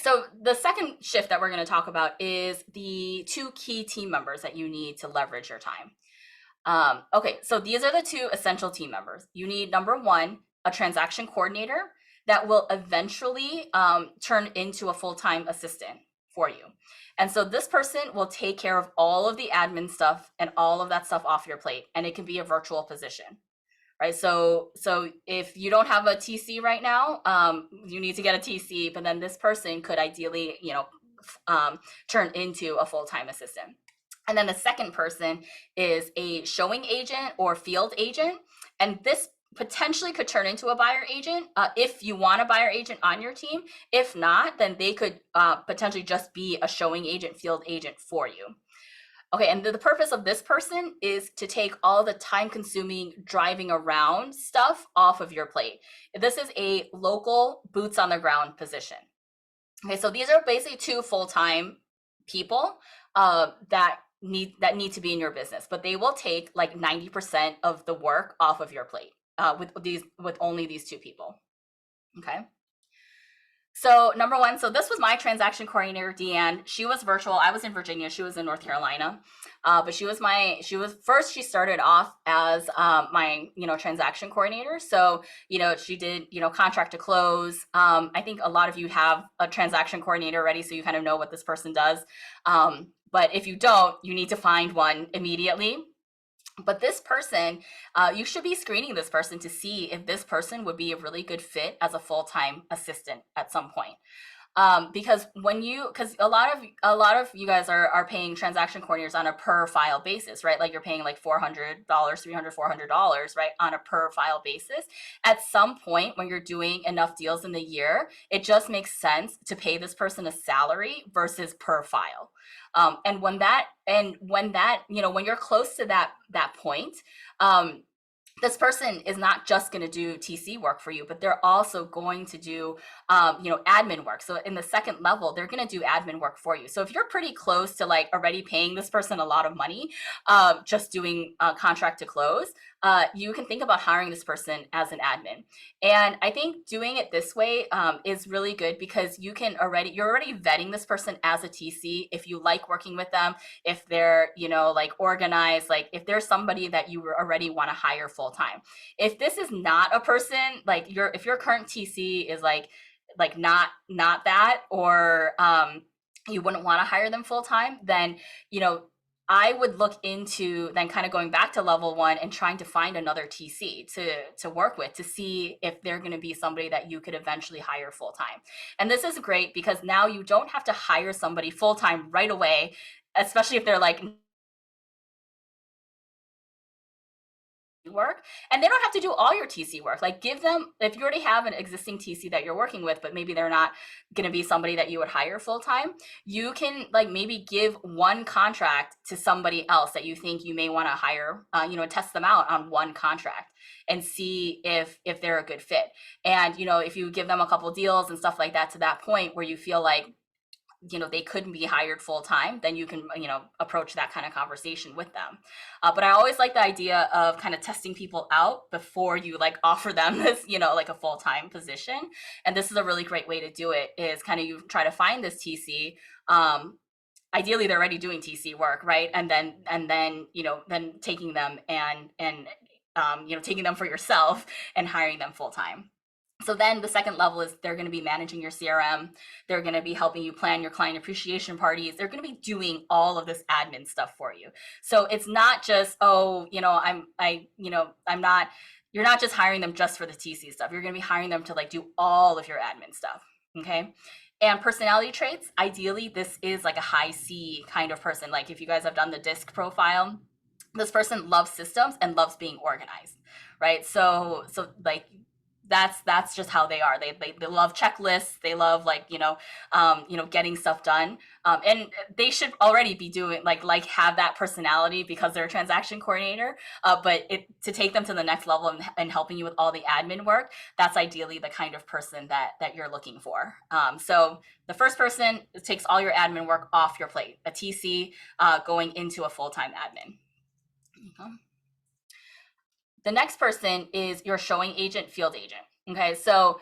So the second shift that we're going to talk about is the 2 key team members that you need to leverage your time. Okay, so these are the 2 essential team members. You need, number 1, a transaction coordinator that will eventually turn into a full-time assistant for you. And so this person will take care of all of the admin stuff and all of that stuff off your plate, and it can be a virtual position, right? So if you don't have a TC right now, you need to get a TC, but then this person could ideally, turn into a full-time assistant. And then the second person is a showing agent or field agent. And this potentially could turn into a buyer agent if you want a buyer agent on your team. If not, then they could potentially just be a showing agent, field agent for you. Okay, and the purpose of this person is to take all the time-consuming driving around stuff off of your plate. This is a local boots on the ground position. Okay, so these are basically 2 full-time people that need to be in your business, but they will take like 90% of the work off of your plate with only these 2 people. Okay. So number 1, so this was my transaction coordinator, Deanne. She was virtual. I was in Virginia. She was in North Carolina. But she started off as my, transaction coordinator. So, she did, contract to close. I think a lot of you have a transaction coordinator already, so you kind of know what this person does. But if you don't, you need to find one immediately. But this person, you should be screening this person to see if this person would be a really good fit as a full-time assistant at some point. Because because a lot of you guys are paying transaction coordinators on a per file basis, right? Like you're paying like $400, $300, $400, right, on a per file basis. At some point when you're doing enough deals in the year, it just makes sense to pay this person a salary versus per file. When you're close to that point, um, this person is not just going to do TC work for you, but they're also going to do, admin work. So in the second level, they're going to do admin work for you. So if you're pretty close to like already paying this person a lot of money, just doing contract to close, you can think about hiring this person as an admin. And I think doing it this way is really good because you're already vetting this person as a TC. If you like working with them, if they're, like organized, like if there's somebody that you already want to hire full time. If this is not a person, like if your current TC is like not that, or you wouldn't want to hire them full time, then I would look into then kind of going back to level one and trying to find another TC to work with to see if they're going to be somebody that you could eventually hire full time. And this is great because now you don't have to hire somebody full time right away, especially if they're like work, and they don't have to do all your TC work. Like give them, if you already have an existing TC that you're working with, but maybe they're not going to be somebody that you would hire full time, you can like maybe give one contract to somebody else that you think you may want to hire, test them out on one contract and see if they're a good fit. And if you give them a couple deals and stuff like that to that point where you feel like they couldn't be hired full time, then you can approach that kind of conversation with them. But I always like the idea of kind of testing people out before you like offer them this like a full time position. And this is a really great way to do it, is kind of you try to find this TC. Ideally they're already doing TC work, right? And then taking them and taking them for yourself and hiring them full time. So then the second level is they're going to be managing your CRM. They're going to be helping you plan your client appreciation parties. They're going to be doing all of this admin stuff for you. So it's not just, you're not just hiring them just for the TC stuff. You're going to be hiring them to like do all of your admin stuff. Okay. And personality traits, ideally, this is like a high C kind of person. Like if you guys have done the DISC profile, this person loves systems and loves being organized, right? So like that's just how they are. They love checklists. They love like getting stuff done. And they should already be doing like have that personality because they're a transaction coordinator. But to take them to the next level and helping you with all the admin work, that's ideally the kind of person that you're looking for. So the first person takes all your admin work off your plate, a TC going into a full-time admin. Okay. The next person is your showing agent, field agent. Okay, so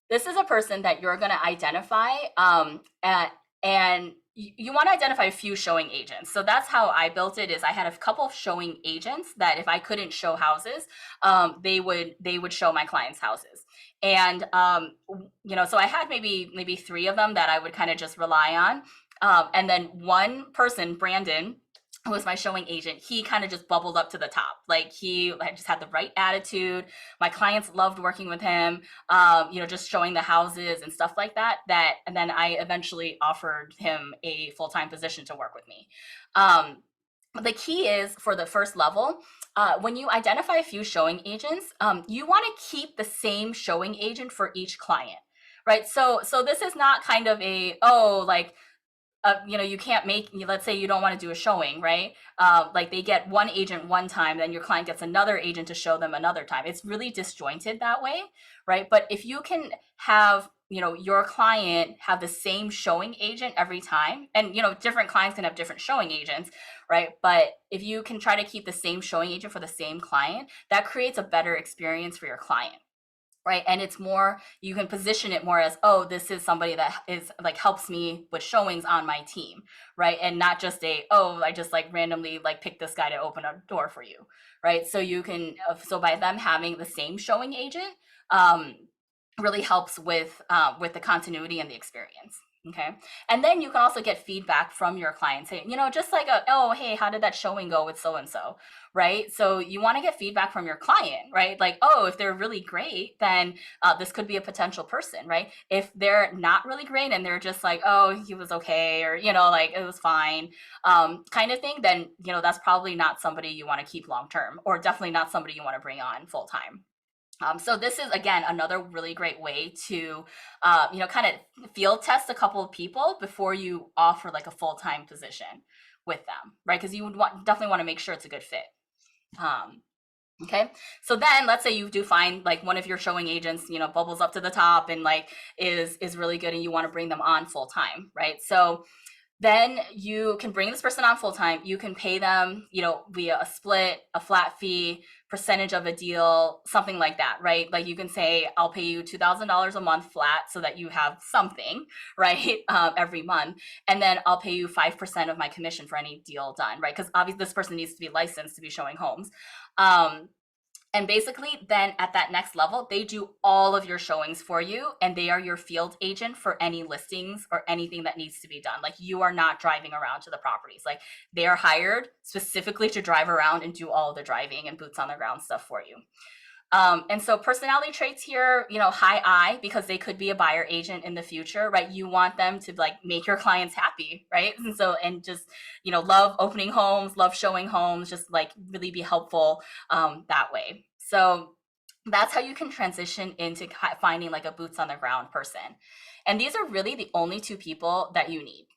this is a person that you're going to identify, and you want to identify a few showing agents. So that's how I built it. Is I had a couple of showing agents that if I couldn't show houses, they would show my clients' houses. And so I had maybe three of them that I would kind of just rely on, and then one person, Brandon, who was my showing agent, he kind of just bubbled up to the top. Like he just had the right attitude. My clients loved working with him, just showing the houses and stuff like that. And then I eventually offered him a full-time position to work with me. The key is for the first level, when you identify a few showing agents, you want to keep the same showing agent for each client, right? So this is not kind of you can't let's say you don't want to do a showing, right? Like they get one agent one time, then your client gets another agent to show them another time. It's really disjointed that way, right? But if you can have, your client have the same showing agent every time, and, different clients can have different showing agents, right? But if you can try to keep the same showing agent for the same client, that creates a better experience for your client. Right. And it's more, you can position it more as, oh, this is somebody that is like helps me with showings on my team. Right. And not just I just like randomly like pick this guy to open a door for you. Right. So so by them having the same showing agent really helps with the continuity and the experience. Okay. And then you can also get feedback from your clients. Hey, just like oh, hey, how did that showing go with so and so? Right. So you want to get feedback from your client, right? Like, oh, if they're really great, then this could be a potential person, right? If they're not really great and they're just like, oh, he was okay, or, like it was fine, kind of thing, then, that's probably not somebody you want to keep long term, or definitely not somebody you want to bring on full time. So this is, again, another really great way to, kind of field test a couple of people before you offer like a full-time position with them, right? Because you would definitely want to make sure it's a good fit. Um, okay. So then let's say you do find like one of your showing agents, bubbles up to the top and like is really good, and you want to bring them on full time, right? So then you can bring this person on full time. You can pay them, via a split, a flat fee, percentage of a deal, something like that, right? Like you can say, I'll pay you $2,000 a month flat so that you have something, right, every month. And then I'll pay you 5% of my commission for any deal done, right? Because obviously this person needs to be licensed to be showing homes. And basically, then at that next level, they do all of your showings for you, and they are your field agent for any listings or anything that needs to be done. Like, you are not driving around to the properties. Like, they are hired specifically to drive around and do all the driving and boots on the ground stuff for you. And so personality traits here, high I, because they could be a buyer agent in the future, right? You want them to like make your clients happy, right? And so, and just, love opening homes, love showing homes, just like really be helpful that way. So that's how you can transition into finding like a boots on the ground person. And these are really the only two people that you need.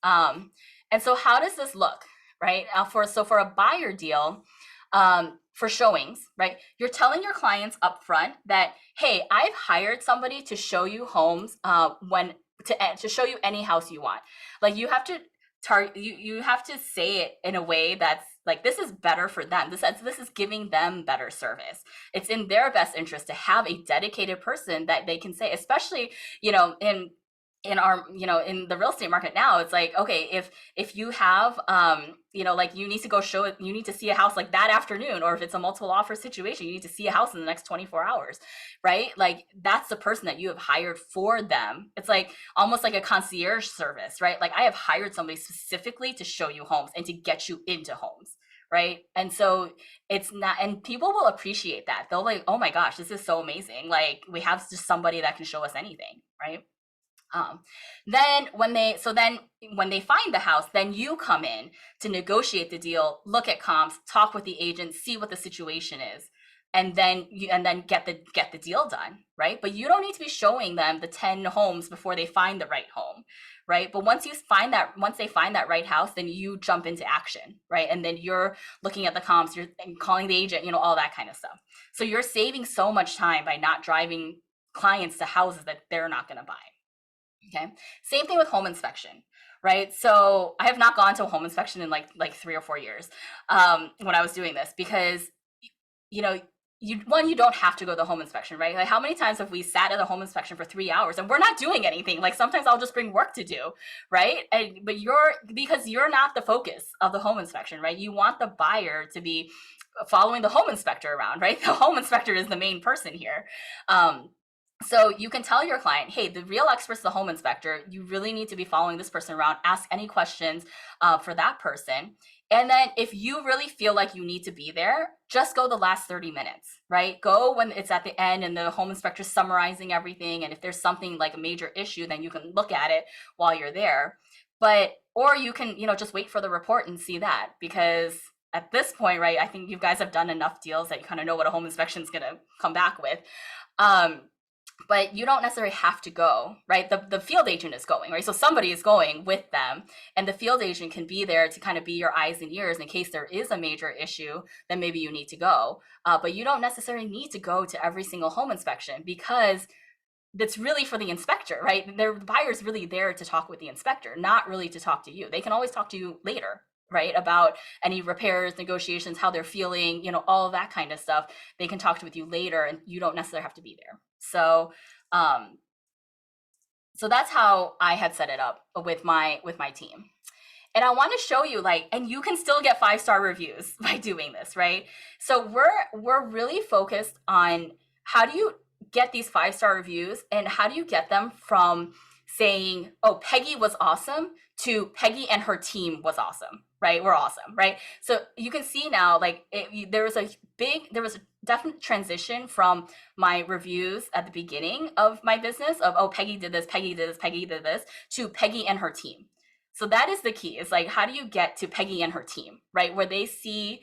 And so how does this look, right? For a buyer deal, for showings, right? You're telling your clients up front that, hey, I've hired somebody to show you homes to show you any house you want. Like, you have to you have to say it in a way that's like, this is better for them. This is giving them better service. It's in their best interest to have a dedicated person that they can say, especially, in our, in the real estate market now, it's like, okay, if you have, like, you need to go show it, you need to see a house like that afternoon, or if it's a multiple offer situation, you need to see a house in the next 24 hours, right? Like, that's the person that you have hired for them. It's like almost like a concierge service, right? Like, I have hired somebody specifically to show you homes and to get you into homes, right? And so it's not, and people will appreciate that. They'll like, oh my gosh, this is so amazing. Like, we have just somebody that can show us anything, right? Then when they find the house, then you come in to negotiate the deal, look at comps, talk with the agent, see what the situation is, and then get the deal done, right? But you don't need to be showing them the 10 homes before they find the right home, right? But once they find that right house, then you jump into action, right? And then you're looking at the comps, you're calling the agent, all that kind of stuff. So you're saving so much time by not driving clients to houses that they're not going to buy. Okay. Same thing with home inspection, right? So I have not gone to a home inspection in like 3 or 4 years when I was doing this, because you don't have to go to the home inspection, right? Like, how many times have we sat at a home inspection for 3 hours and we're not doing anything? Like, sometimes I'll just bring work to do, right? But because you're not the focus of the home inspection, right? You want the buyer to be following the home inspector around, right? The home inspector is the main person here. So you can tell your client, hey, the real expert's the home inspector. You really need to be following this person around. Ask any questions for that person. And then if you really feel like you need to be there, just go the last 30 minutes, right? Go when it's at the end and the home inspector's summarizing everything. And if there's something like a major issue, then you can look at it while you're there. Or you can, just wait for the report and see that, because at this point, right, I think you guys have done enough deals that you kind of know what a home inspection is going to come back with. But you don't necessarily have to go, right? The field agent is going, right? So somebody is going with them, and the field agent can be there to kind of be your eyes and ears in case there is a major issue, then maybe you need to go. But you don't necessarily need to go to every single home inspection, because that's really for the inspector, right? The buyer's really there to talk with the inspector, not really to talk to you. They can always talk to you later, right? About any repairs, negotiations, how they're feeling, all of that kind of stuff. They can talk with you later, and you don't necessarily have to be there. So, so that's how I had set it up with my team. And I want to show you, like, and you can still get 5-star reviews by doing this, right? So we're really focused on how do you get these 5-star reviews, and how do you get them from saying, oh, Peggy was awesome, to Peggy and her team was awesome, right? We're awesome, right? So you can see now, like there was a definite transition from my reviews at the beginning of my business of, oh, Peggy did this, Peggy did this, Peggy did this, to Peggy and her team. So that is the key. It's like, how do you get to Peggy and her team, right? Where they see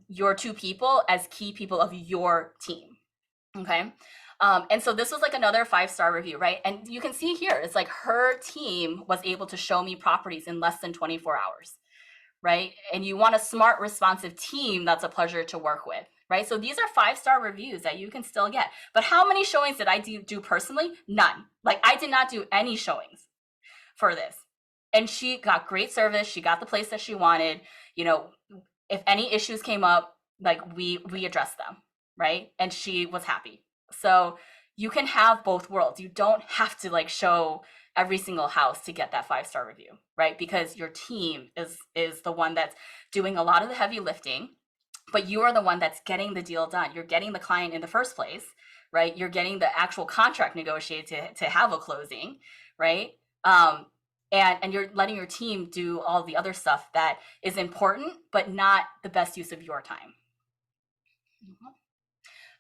your two people as key people of your team. Okay. And so this was like another 5-star review, right? And you can see here, it's like her team was able to show me properties in less than 24 hours, right? And you want a smart, responsive team that's a pleasure to work with, right? So these are 5-star reviews that you can still get. But how many showings did I do personally? None. Like, I did not do any showings for this. And she got great service. She got the place that she wanted. You know, if any issues came up, like we addressed them, right? And she was happy. So you can have both worlds. You don't have to like show every single house to get that 5-star review, right? Because your team is the one that's doing a lot of the heavy lifting, but you are the one that's getting the deal done. You're getting the client in the first place, right? You're getting the actual contract negotiated to have a closing, right? And you're letting your team do all the other stuff that is important, but not the best use of your time.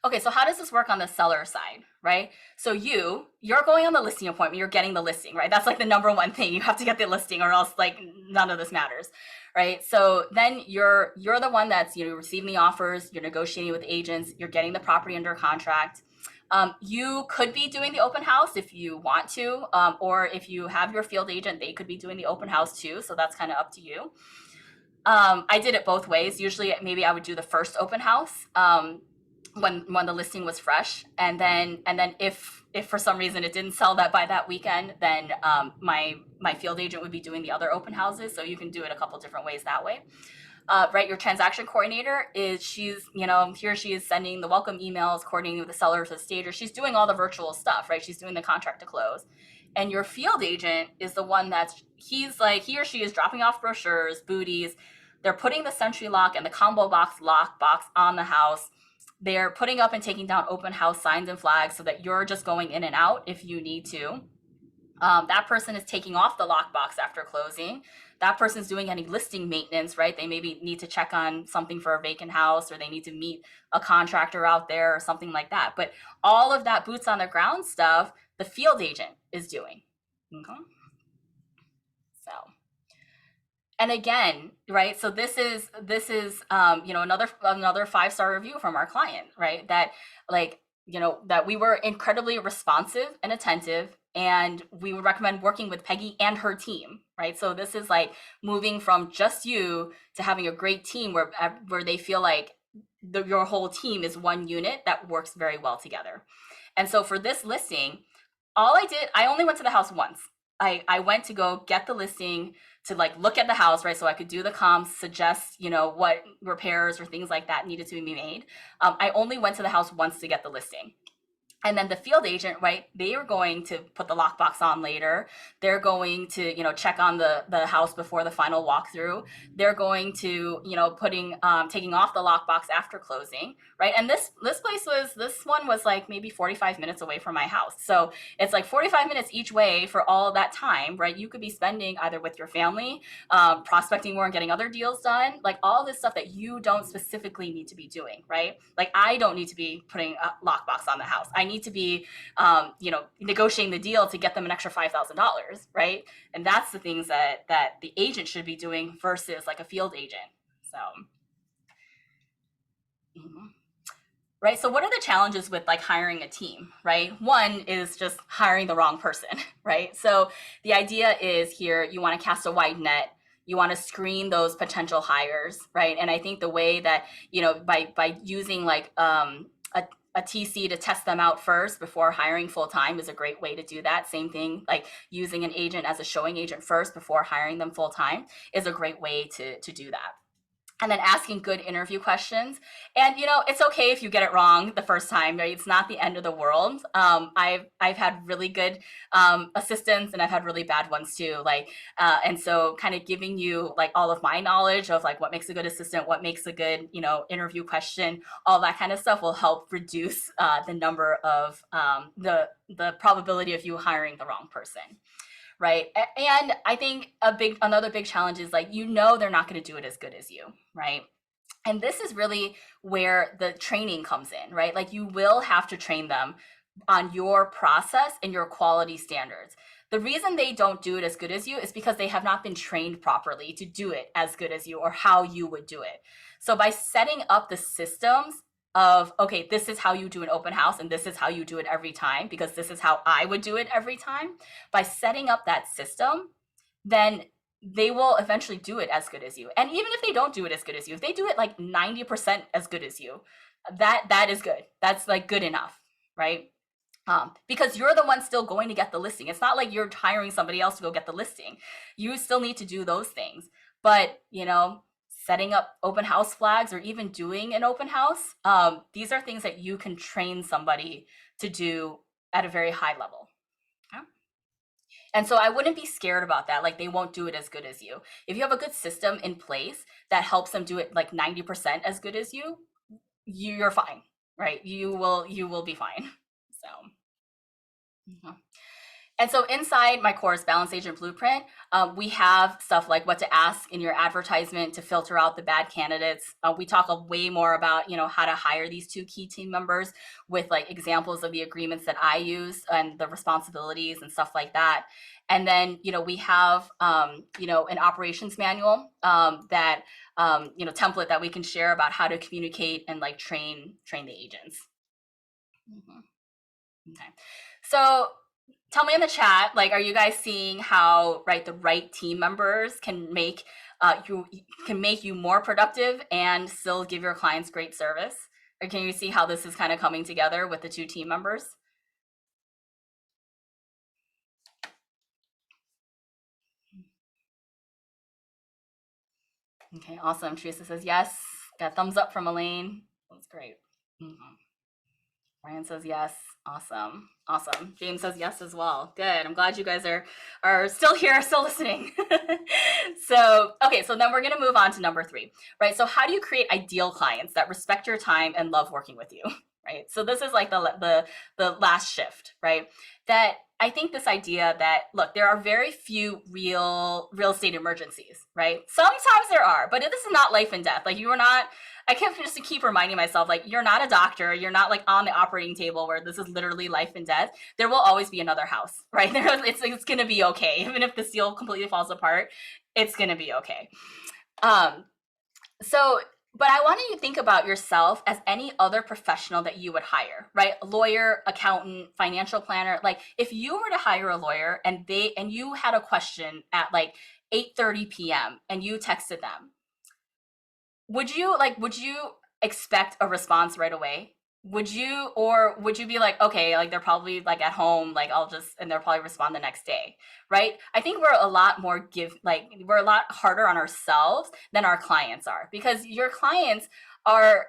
Okay, so how does this work on the seller side, right? So you're going on the listing appointment, you're getting the listing, right? That's like the number one thing. You have to get the listing or else like none of this matters, right? So then you're the one that's, receiving the offers, you're negotiating with agents, you're getting the property under contract. You could be doing the open house if you want to, or if you have your field agent, they could be doing the open house too. So that's kind of up to you. I did it both ways. Usually maybe I would do the first open house, when the listing was fresh, and then if for some reason it didn't sell that by that weekend, then my field agent would be doing the other open houses. So you can do it a couple different ways that way. Right, your transaction coordinator she is sending the welcome emails, coordinating with the seller to the stager. She's doing all the virtual stuff, right? She's doing the contract to close. And your field agent is the one he or she is dropping off brochures, booties. They're putting the Sentry Lock and the combo box lock box on the house. They're putting up and taking down open house signs and flags so that you're just going in and out if you need to. That person is taking off the lockbox after closing. That person's doing any listing maintenance, right? They maybe need to check on something for a vacant house, or they need to meet a contractor out there or something like that. But all of that boots on the ground stuff, the field agent is doing. Okay. So, and again, right? So this is another 5-star review from our client, right? That that we were incredibly responsive and attentive, and we would recommend working with Peggy and her team, right? So this is like moving from just you to having a great team where they feel like your whole team is one unit that works very well together. And so for this listing, I only went to the house once. I went to go get the listing, to like look at the house, right? So I could do the comps, suggest, what repairs or things like that needed to be made. I only went to the house once to get the listing. And then the field agent, right, they are going to put the lockbox on later. They're going to, check on the house before the final walkthrough. They're going to, taking off the lockbox after closing, right? And this one was like maybe 45 minutes away from my house. So it's like 45 minutes each way for all that time, right? You could be spending either with your family, prospecting more and getting other deals done, like all this stuff that you don't specifically need to be doing, right? Like I don't need to be putting a lockbox on the house. I need to be, negotiating the deal to get them an extra $5,000, right? And that's the things that the agent should be doing versus like a field agent. So, right. So what are the challenges with like hiring a team, right? One is just hiring the wrong person, right? So the idea is here, you want to cast a wide net. You want to screen those potential hires, right? And I think the way that, by using like a TC to test them out first before hiring full-time is a great way to do that. Same thing, like using an agent as a showing agent first before hiring them full-time is a great way to do that. and then asking good interview questions. And it's okay if you get it wrong the first time, right? It's not the end of the world. I've had really good assistants, and I've had really bad ones too. And so kind of giving you like all of my knowledge of like what makes a good assistant, what makes a good interview question, all that kind of stuff will help reduce the number of the probability of you hiring the wrong person. Right. And I think another big challenge is like, they're not going to do it as good as you. Right. And this is really where the training comes in, right? Like you will have to train them on your process and your quality standards. The reason they don't do it as good as you is because they have not been trained properly to do it as good as you or how you would do it. So by setting up the systems of, okay, this is how you do an open house and this is how you do it every time, because this is how I would do it every time. By setting up that system, then they will eventually do it as good as you. And even if they don't do it as good as you, if they do it like 90% as good as you, that is good. That's like good enough, right? Because you're the one still going to get the listing. It's not like you're hiring somebody else to go get the listing. You still need to do those things. But, setting up open house flags or even doing an open house, these are things that you can train somebody to do at a very high level. Okay? And so I wouldn't be scared about that. Like they won't do it as good as you. If you have a good system in place that helps them do it like 90% as good as you, you're fine, right? You will be fine. So. Mhm. And so inside my course, Balance Agent Blueprint, we have stuff like what to ask in your advertisement to filter out the bad candidates. We talk way more about, how to hire these 2 key team members with like examples of the agreements that I use and the responsibilities and stuff like that. And then, we have, an operations manual that, template that we can share about how to communicate and like train the agents. Mhm. Okay. So tell me in the chat, like, are you guys seeing how the right team members can make you more productive and still give your clients great service? Or can you see how this is kind of coming together with the 2 team members? Okay, awesome. Teresa says yes. Got thumbs up from Elaine. That's great. Mhm. Ryan says yes. Awesome. Awesome. James says yes as well. Good. I'm glad you guys are still here, still listening. So, okay, so then we're going to move on to number 3, right? So how do you create ideal clients that respect your time and love working with you, right? So this is like the last shift, right? That I think this idea that, look, there are very few real estate emergencies, right? Sometimes there are, but this is not life and death. Like I can't just keep reminding myself, like, you're not a doctor. You're not like on the operating table where this is literally life and death. There will always be another house, right? It's going to be okay. Even if the seal completely falls apart, it's going to be okay. But I want you to think about yourself as any other professional that you would hire, right? A lawyer, accountant, financial planner. Like if you were to hire a lawyer and you had a question at like 8:30 p.m. and you texted them, would you expect a response right away? Or would you be like, okay, like they're probably like at home, like and they'll probably respond the next day, right? I think we're a lot harder on ourselves than our clients are, because your clients are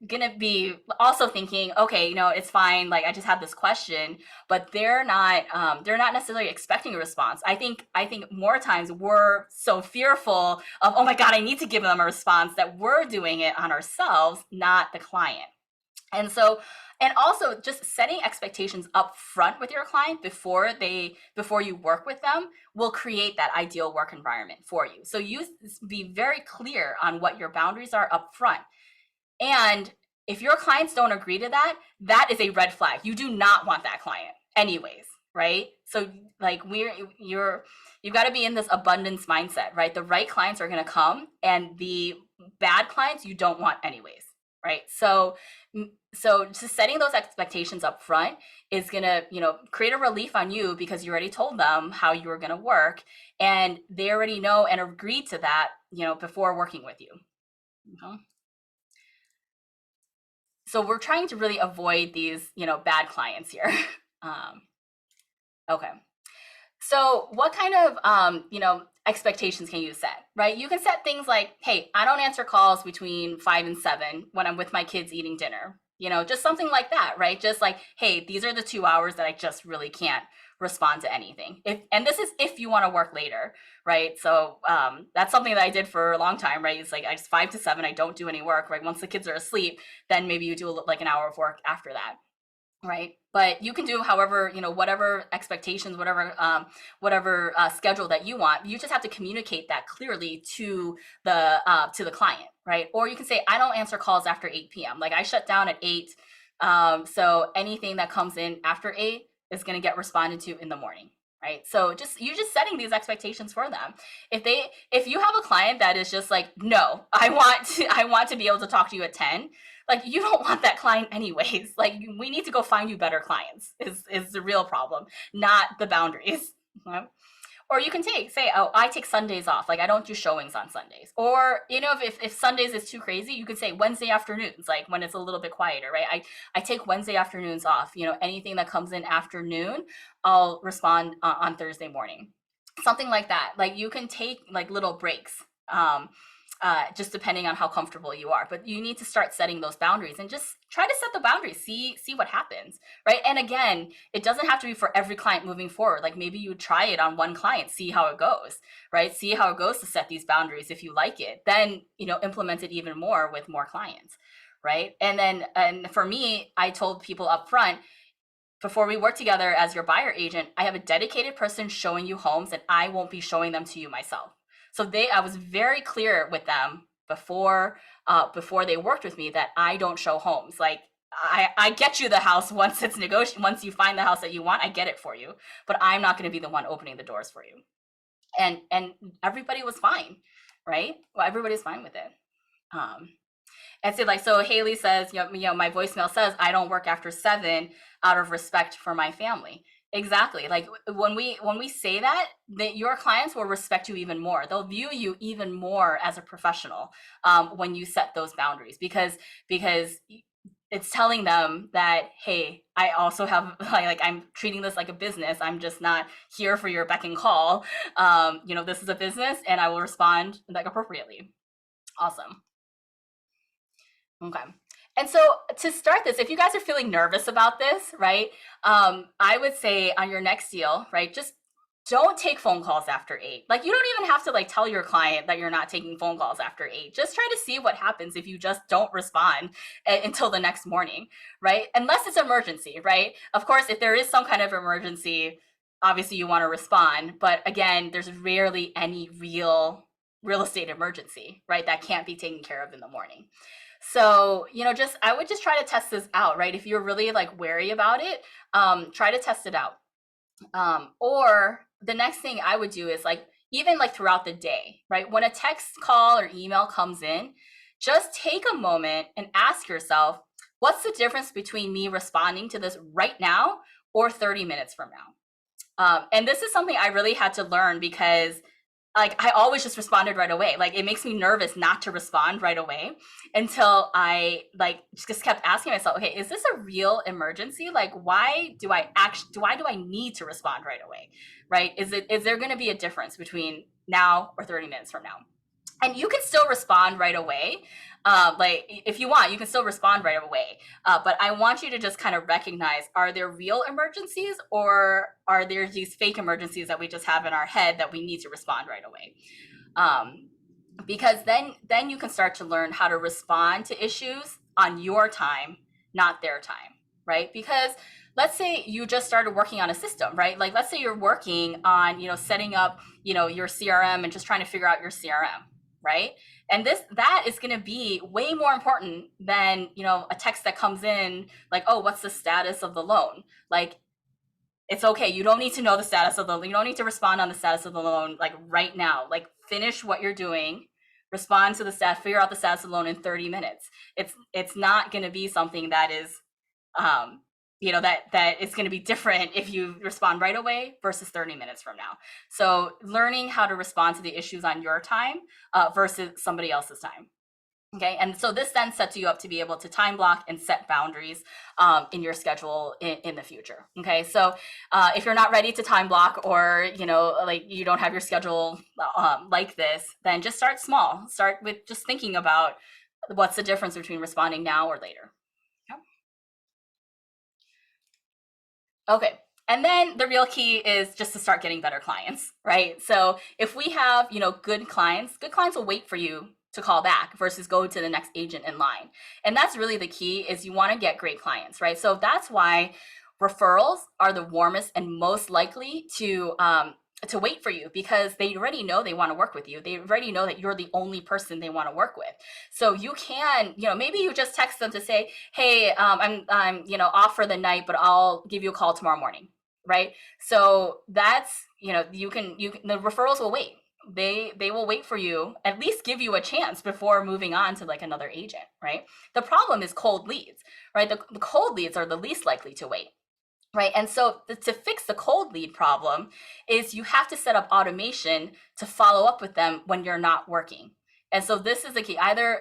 gonna be also thinking, okay, it's fine, like I just have this question, but they're not necessarily expecting a response. I think more times we're so fearful of, oh my God, I need to give them a response, that we're doing it on ourselves, not the client. And so, and also just setting expectations up front with your client before you work with them will create that ideal work environment for you. So you be very clear on what your boundaries are up front. And if your clients don't agree to that, that is a red flag. You do not want that client anyways, right? So like you've got to be in this abundance mindset, right? The right clients are going to come, and the bad clients you don't want anyways, right? So just setting those expectations up front is going to, create a relief on you, because you already told them how you were going to work, and they already know and agreed to that, before working with you. Okay. So we're trying to really avoid these, bad clients here. Okay. So what kind of, expectations can you set, right? You can set things like, hey, I don't answer calls between 5 and 7 when I'm with my kids eating dinner. Just something like that, right? Just like, hey, these are the 2 hours that I just really can't respond to anything. And this is if you want to work later, right? So that's something that I did for a long time, right? It's like I just 5 to 7, I don't do any work, right? Once the kids are asleep, then maybe you do like an hour of work after that. Right. But you can do however, whatever expectations, whatever schedule that you want. You just have to communicate that clearly to the client, right? Or you can say, I don't answer calls after 8 p.m. Like I shut down at 8. So anything that comes in after 8 is going to get responded to in the morning. Right. So you're just setting these expectations for them. If you have a client that is just like, no, I want to be able to talk to you at 10, like you don't want that client anyways. Like we need to go find you better clients is the real problem, not the boundaries. Or you can say, oh, I take Sundays off. Like I don't do showings on Sundays. Or, if Sundays is too crazy, you could say Wednesday afternoons, like when it's a little bit quieter, right? I take Wednesday afternoons off. Anything that comes in afternoon, I'll respond on Thursday morning. Something like that. Like you can take like little breaks. Just depending on how comfortable you are, but you need to start setting those boundaries and just try to set the boundaries, see what happens, right? And again, it doesn't have to be for every client moving forward. Like maybe you try it on one client, see how it goes, right? See how it goes to set these boundaries. If you like it, then implement it even more with more clients, right? And for me, I told people up front, before we work together as your buyer agent, I have a dedicated person showing you homes, and I won't be showing them to you myself. So I was very clear with them before they worked with me that I don't show homes. Like I get you the house once it's once you find the house that you want, I get it for you, but I'm not going to be the one opening the doors for you. And everybody was fine, right? Well, everybody's fine with it. And so Haley says, my voicemail says I don't work after 7 out of respect for my family. Exactly. Like when we say that your clients will respect you even more. They'll view you even more as a professional when you set those boundaries, because it's telling them that, hey, I also have like I'm treating this like a business. I'm just not here for your beck and call. This is a business, and I will respond like appropriately. Awesome. Okay. And so to start this, if you guys are feeling nervous about this, right, I would say on your next deal, right, just don't take phone calls after 8. Like you don't even have to like tell your client that you're not taking phone calls after 8. Just try to see what happens if you just don't respond until the next morning, right? Unless it's emergency, right? Of course, if there is some kind of emergency, obviously you want to respond. But again, there's rarely any real estate emergency, right, that can't be taken care of in the morning. So, I would just try to test this out, right? If you're really like wary about it, try to test it out. Or the next thing I would do is like, even like throughout the day, right? When a text call or email comes in, just take a moment and ask yourself, what's the difference between me responding to this right now or 30 minutes from now? And this is something I really had to learn, because like I always just responded right away. Like it makes me nervous not to respond right away until I like just kept asking myself, okay, is this a real emergency? Like why do I need to respond right away? Right? Is there going to be a difference between now or 30 minutes from now? And you can still respond right away. Like if you want, you can still respond right away. But I want you to just kind of recognize, are there real emergencies, or are there these fake emergencies that we just have in our head that we need to respond right away? Because then you can start to learn how to respond to issues on your time, not their time, right? Because let's say you just started working on a system, right? Like let's say you're working on, setting up, your CRM and just trying to figure out your CRM, right? And that is going to be way more important than, a text that comes in like, oh, what's the status of the loan? Like, it's okay. You don't need to know the status of the loan. You don't need to respond on the status of the loan like right now. Like finish what you're doing, respond to the status, figure out the status of the loan in 30 minutes. It's not going to be something that is, that it's going to be different if you respond right away versus 30 minutes from now. So learning how to respond to the issues on your time versus somebody else's time. Okay, and so this then sets you up to be able to time block and set boundaries in your schedule in the future. Okay, so if you're not ready to time block, or like you don't have your schedule like this, then just start small. Start with just thinking about what's the difference between responding now or later. Okay. And then the real key is just to start getting better clients, right? So if we have, good clients will wait for you to call back versus go to the next agent in line. And that's really the key, is you want to get great clients, right? So that's why referrals are the warmest and most likely to wait for you, because they already know they want to work with you. They already know that you're the only person they want to work with. So you can, maybe you just text them to say, hey, I'm off for the night, but I'll give you a call tomorrow morning, right? So that's, the referrals will wait. They will wait for you, at least give you a chance before moving on to like another agent, right? The problem is cold leads, right? The cold leads are the least likely to wait. Right. And so to fix the cold lead problem is you have to set up automation to follow up with them when you're not working. And so this is the key, either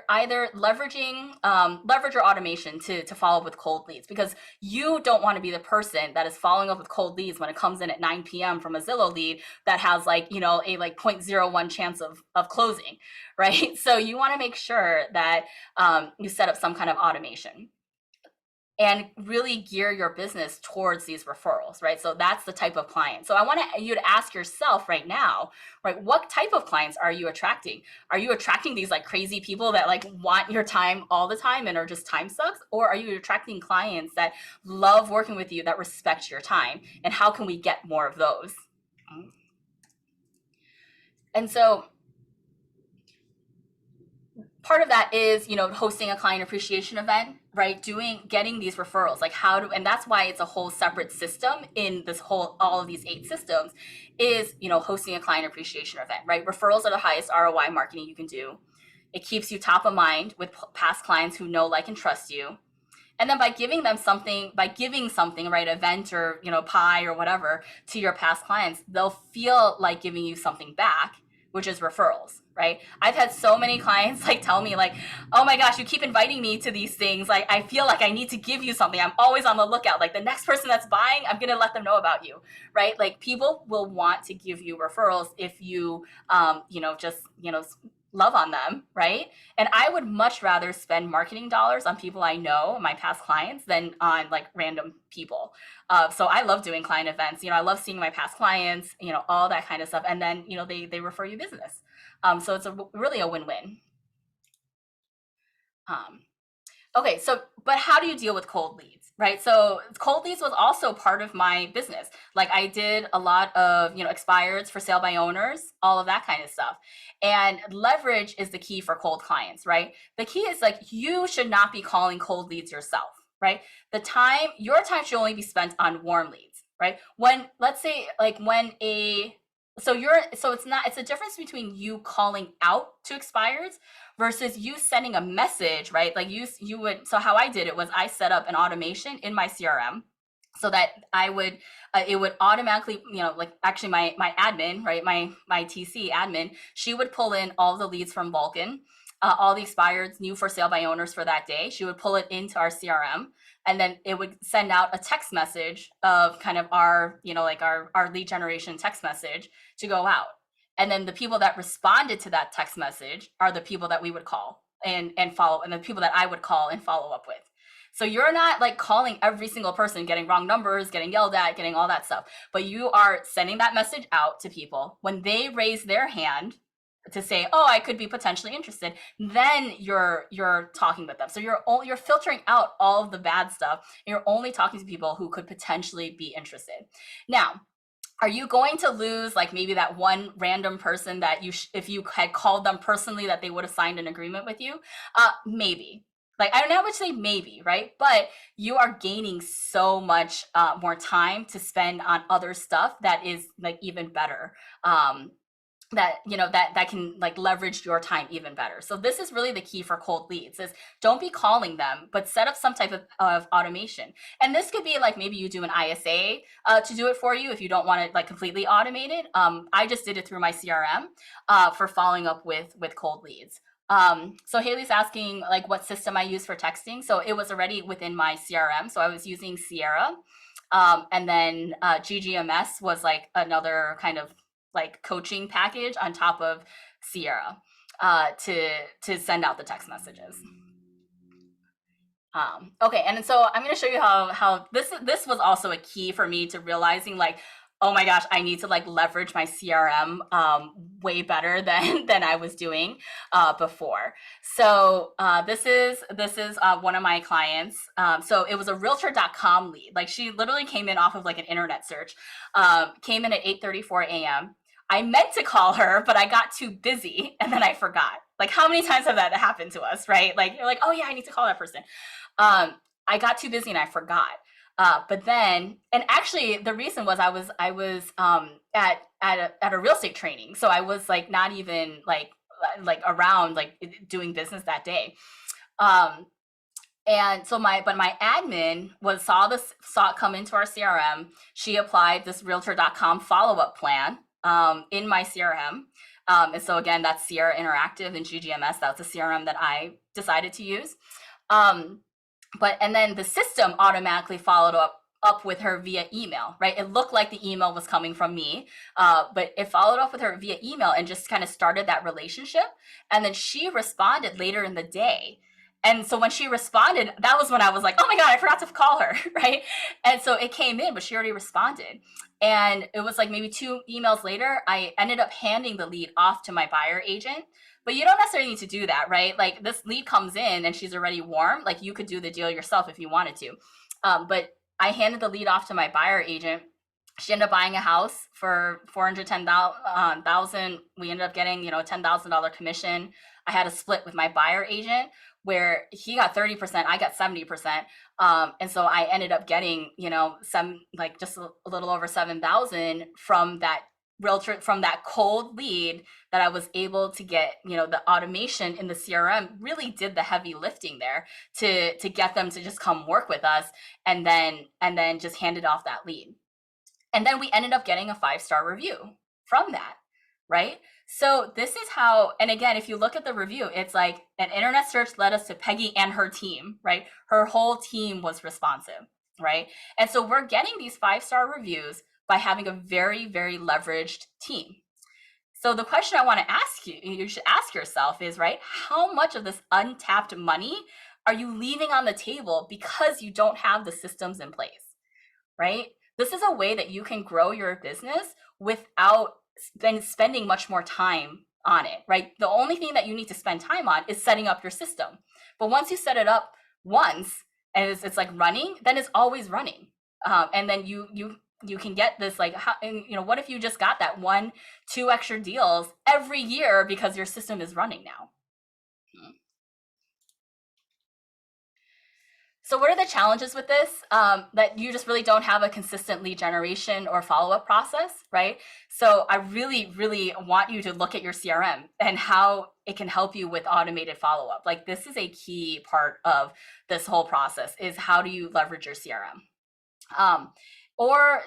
leverage your automation to follow up with cold leads, because you don't want to be the person that is following up with cold leads when it comes in at 9 p.m. from a Zillow lead that has a 0.01 chance of closing. Right. So you want to make sure that you set up some kind of automation and really gear your business towards these referrals, right? So that's the type of client. So I want you to ask yourself right now, right? What type of clients are you attracting? Are you attracting these like crazy people that like want your time all the time and are just time sucks? Or are you attracting clients that love working with you, that respect your time? And how can we get more of those? And so part of that is, hosting a client appreciation event, right? Getting these referrals, like and that's why it's a whole separate system in all of these 8 systems is, hosting a client appreciation event, right? Referrals are the highest ROI marketing you can do. It keeps you top of mind with past clients who know, like, and trust you. And then by giving something, right, event or, pie or whatever to your past clients, they'll feel like giving you something back, which is referrals, right? I've had so many clients like tell me like, oh my gosh, you keep inviting me to these things. Like, I feel like I need to give you something. I'm always on the lookout. Like the next person that's buying, I'm going to let them know about you, right? Like people will want to give you referrals if you, just, love on them, right? And I would much rather spend marketing dollars on people I know, my past clients, than on like random people. So I love doing client events. I love seeing my past clients, all that kind of stuff. And then, they refer you business. So it's really a win-win. Um, Okay, but how do you deal with cold leads, right? So cold leads was also part of my business. Like I did a lot of, expireds for sale by owners, all of that kind of stuff. And leverage is the key for cold clients, right? The key is like, you should not be calling cold leads yourself, right? Your time should only be spent on warm leads, right? When, let's say like it's a difference between you calling out to expireds versus you sending a message, right? Like so how I did it was I set up an automation in my CRM so that it would automatically, like actually my admin, right? My TC admin, she would pull in all the leads from Vulcan, all the expireds, new for sale by owners for that day. She would pull it into our CRM, and then it would send out a text message of kind of our, our lead generation text message to go out. And then the people that responded to that text message are the people that we would call and follow, and the people that I would call and follow up with. So you're not like calling every single person, getting wrong numbers, getting yelled at, getting all that stuff, but you are sending that message out to people. When they raise their hand to say, oh, I could be potentially interested, then you're talking with them. So you're filtering out all of the bad stuff. And you're only talking to people who could potentially be interested. Now, are you going to lose like maybe that one random person that if you had called them personally, that they would have signed an agreement with you? Maybe. Like, I don't know, I would say maybe, right? But you are gaining so much more time to spend on other stuff that is like even better. That can like leverage your time even better. So this is really the key for cold leads, is don't be calling them, but set up some type of automation. And this could be like, maybe you do an ISA to do it for you if you don't want it like completely automated. I just did it through my CRM for following up with cold leads. So Haley's asking like what system I use for texting. So it was already within my CRM. So I was using Sierra. And then GGMS was like another kind of like coaching package on top of Sierra to send out the text messages. Okay, and so I'm going to show you how this was also a key for me to realizing like, oh my gosh, I need to like leverage my CRM way better than than I was doing before. So this is one of my clients. So it was a Realtor.com lead. Like she literally came in off of like an internet search. Came in at 8:34 a.m. I meant to call her, but I got too busy and then I forgot. Like how many times have that happened to us, right? Like you're like, oh yeah, I need to call that person. I got too busy and I forgot. But then, and actually, the reason was I was at a real estate training, so I was like not even like around like doing business that day. Um, and so my admin was saw it come into our CRM. She applied this Realtor.com follow up plan in my CRM. And so again, that's Sierra Interactive and GGMS. That's a CRM that I decided to use. Um, but and then the system automatically followed up with her via email, right? It looked like the email was coming from me, but it followed up with her via email and just kind of started that relationship. And then she responded later in the day. And so when she responded, that was when I was like, oh my God, I forgot to call her, right? And so it came in, but she already responded. And it was like maybe 2 emails later, I ended up handing the lead off to my buyer agent. But you don't necessarily need to do that, right? Like this lead comes in and she's already warm. Like you could do the deal yourself if you wanted to. But I handed the lead off to my buyer agent. She ended up buying a house for 410,000. We ended up getting, $10,000 commission. I had a split with my buyer agent where he got 30%, I got 70%. And so I ended up getting, some like just a little over 7,000 from that realtor, from that cold lead that I was able to get. The automation in the CRM really did the heavy lifting there to get them to just come work with us and then just handed off that lead. And then we ended up getting a 5-star review from that, right? So this is how, and again, if you look at the review, it's like an internet search led us to Peggy and her team, right? Her whole team was responsive, right? And so we're getting these 5-star reviews by having a very, very leveraged team. So the question I want to ask you should ask yourself is, right, how much of this untapped money are you leaving on the table because you don't have the systems in place, right? This is a way that you can grow your business without spending much more time on it, right? The only thing that you need to spend time on is setting up your system. But once you set it up once and it's like running, then it's always running. And then you can get this like, what if you just got that 1-2 extra deals every year because your system is running now? So what are the challenges with this? That you just really don't have a consistent lead generation or follow-up process, right? So I really, really want you to look at your CRM and how it can help you with automated follow-up. Like this is a key part of this whole process, is how do you leverage your CRM? Or,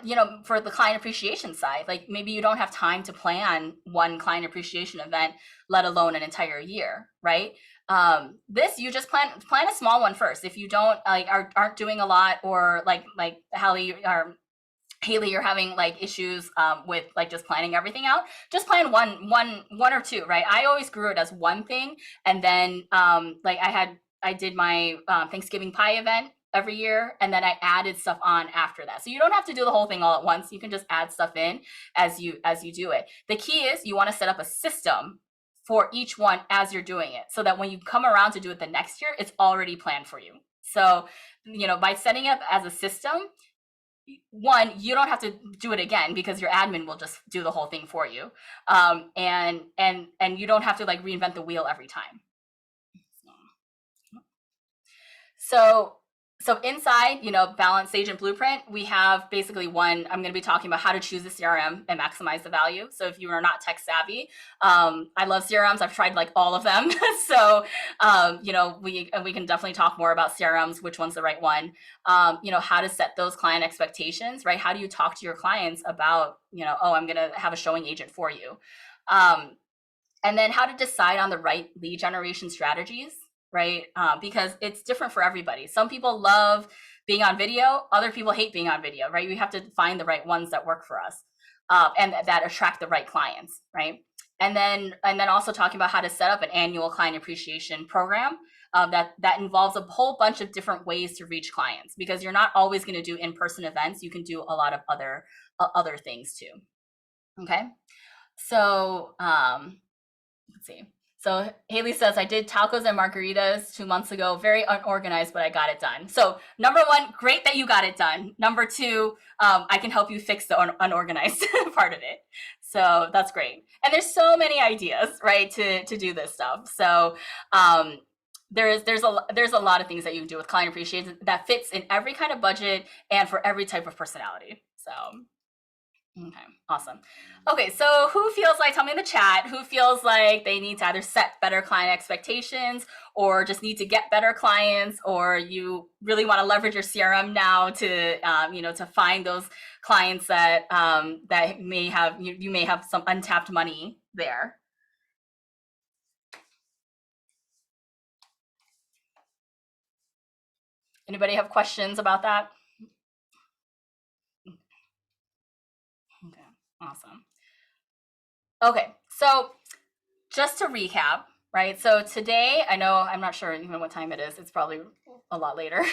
for the client appreciation side, like maybe you don't have time to plan one client appreciation event, let alone an entire year, right? This, you just plan a small one first. If you don't like aren't doing a lot, or like Hallie or Haley, you're having like issues with like just planning everything out, just plan one or two, right? I always grew it as one thing, and then like I did my Thanksgiving pie event every year, and then I added stuff on after that. So you don't have to do the whole thing all at once. You can just add stuff in as you do it. The key is you want to set up a system for each one as you're doing it, so that when you come around to do it the next year, it's already planned for you. So, by setting up as a system, one, you don't have to do it again because your admin will just do the whole thing for you. And you don't have to like reinvent the wheel every time. So inside, Balance Agent Blueprint, we have basically I'm going to be talking about how to choose a CRM and maximize the value. So if you are not tech savvy, I love CRMs. I've tried like all of them. So, we can definitely talk more about CRMs, which one's the right one, how to set those client expectations, right? How do you talk to your clients about, oh, I'm going to have a showing agent for you. And then how to decide on the right lead generation strategies, right? Because it's different for everybody. Some people love being on video, other people hate being on video, right? We have to find the right ones that work for us, and that attract the right clients, right? And then also talking about how to set up an annual client appreciation program, that involves a whole bunch of different ways to reach clients, because you're not always going to do in-person events. You can do a lot of other things too. Okay, so let's see. So Haley says, I did tacos and margaritas 2 months ago. Very unorganized, but I got it done. So number one, great that you got it done. Number two, I can help you fix the unorganized part of it. So that's great. And there's so many ideas, right, to do this stuff. So there's a lot of things that you can do with client appreciation that fits in every kind of budget and for every type of personality. So okay, awesome. Okay, so who feels like, tell me in the chat, who feels like they need to either set better client expectations or just need to get better clients, or you really want to leverage your CRM now to, to find those clients that that may have, you may have some untapped money there. Anybody have questions about that? Okay, awesome. Okay, so just to recap, right? So today, I know, I'm not sure even what time it is. It's probably a lot later.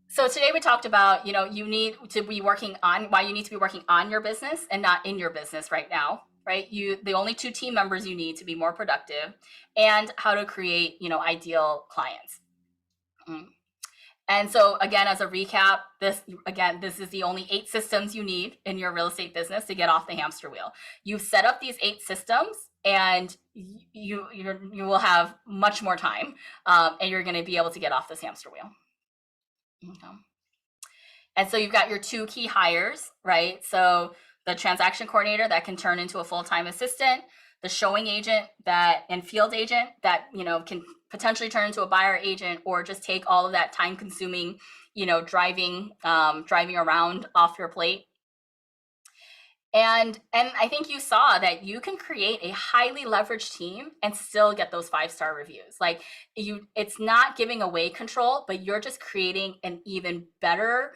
So today we talked about, you need to be working on why you need to be working on your business and not in your business right now, right? The only 2 team members you need to be more productive, and how to create, ideal clients. And so again, as a recap, this is the only 8 systems you need in your real estate business to get off the hamster wheel. You've set up these 8 systems, and you will have much more time, and you're going to be able to get off this hamster wheel. Okay. And so you've got your 2 key hires, right? So the transaction coordinator that can turn into a full-time assistant, the showing agent and field agent that can potentially turn into a buyer agent, or just take all of that time-consuming, driving around off your plate. And I think you saw that you can create a highly leveraged team and still get those 5-star reviews. Like, it's not giving away control, but you're just creating an even better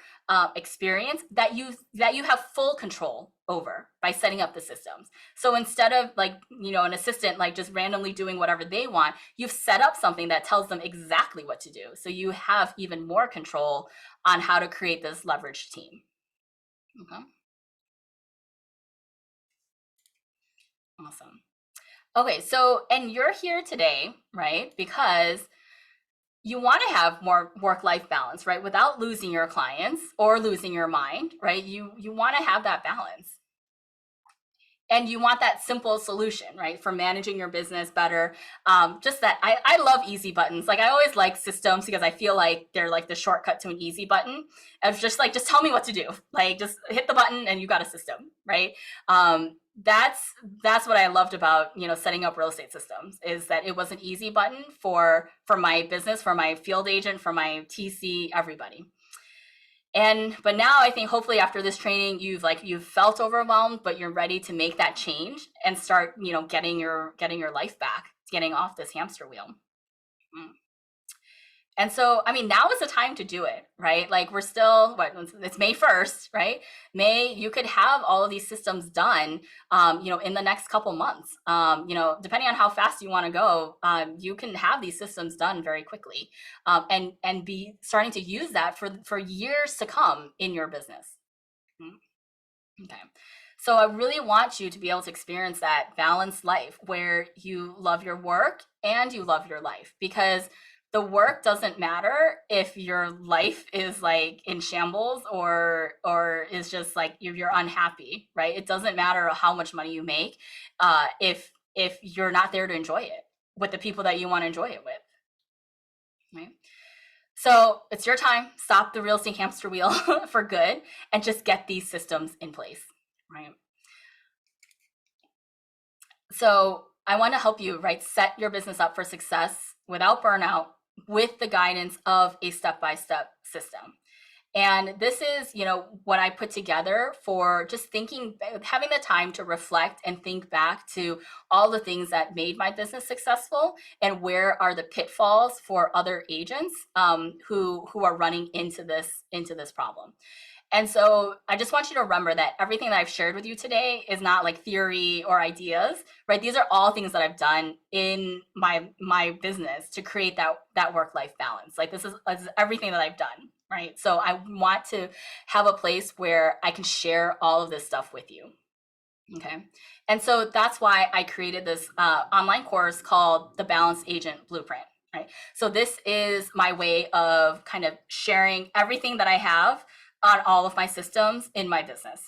experience that you have full control over by setting up the systems. So instead of an assistant just randomly doing whatever they want, you've set up something that tells them exactly what to do. So you have even more control on how to create this leveraged team. Okay. Awesome. Okay, so, and you're here today, right? Because you want to have more work-life balance, right? Without losing your clients or losing your mind, right? You want to have that balance. And you want that simple solution, right, for managing your business better. Just that I love easy buttons. Like, I always like systems because I feel like they're like the shortcut to an easy button. It's just just tell me what to do. Like, just hit the button and you got a system, right? That's what I loved about setting up real estate systems, is that it was an easy button for my business, for my field agent, for my TC, everybody. But now I think hopefully after this training, you've felt overwhelmed, but you're ready to make that change and start, getting your life back, getting off this hamster wheel. And so, I mean, now is the time to do it, right? Like, we're still, it's May 1st, right? You could have all of these systems done, in the next couple months. Depending on how fast you want to go, you can have these systems done very quickly, and be starting to use that for years to come in your business. Okay. So I really want you to be able to experience that balanced life where you love your work and you love your life, because the work doesn't matter if your life is in shambles or is just you're unhappy, right? It doesn't matter how much money you make, if you're not there to enjoy it with the people that you want to enjoy it with, right? So it's your time. Stop the real estate hamster wheel for good and just get these systems in place, right? So I want to help you, right, set your business up for success without burnout, with the guidance of a step-by-step system. And this is, what I put together for just having the time to reflect and think back to all the things that made my business successful, and where are the pitfalls for other agents who are running into this problem. And so I just want you to remember that everything that I've shared with you today is not like theory or ideas, right? These are all things that I've done in my business to create that work-life balance. Like this is everything that I've done, right? So I want to have a place where I can share all of this stuff with you. Okay. And so that's why I created this online course called the Balanced Agent Blueprint. Right. So this is my way of kind of sharing everything that I have on all of my systems in my business.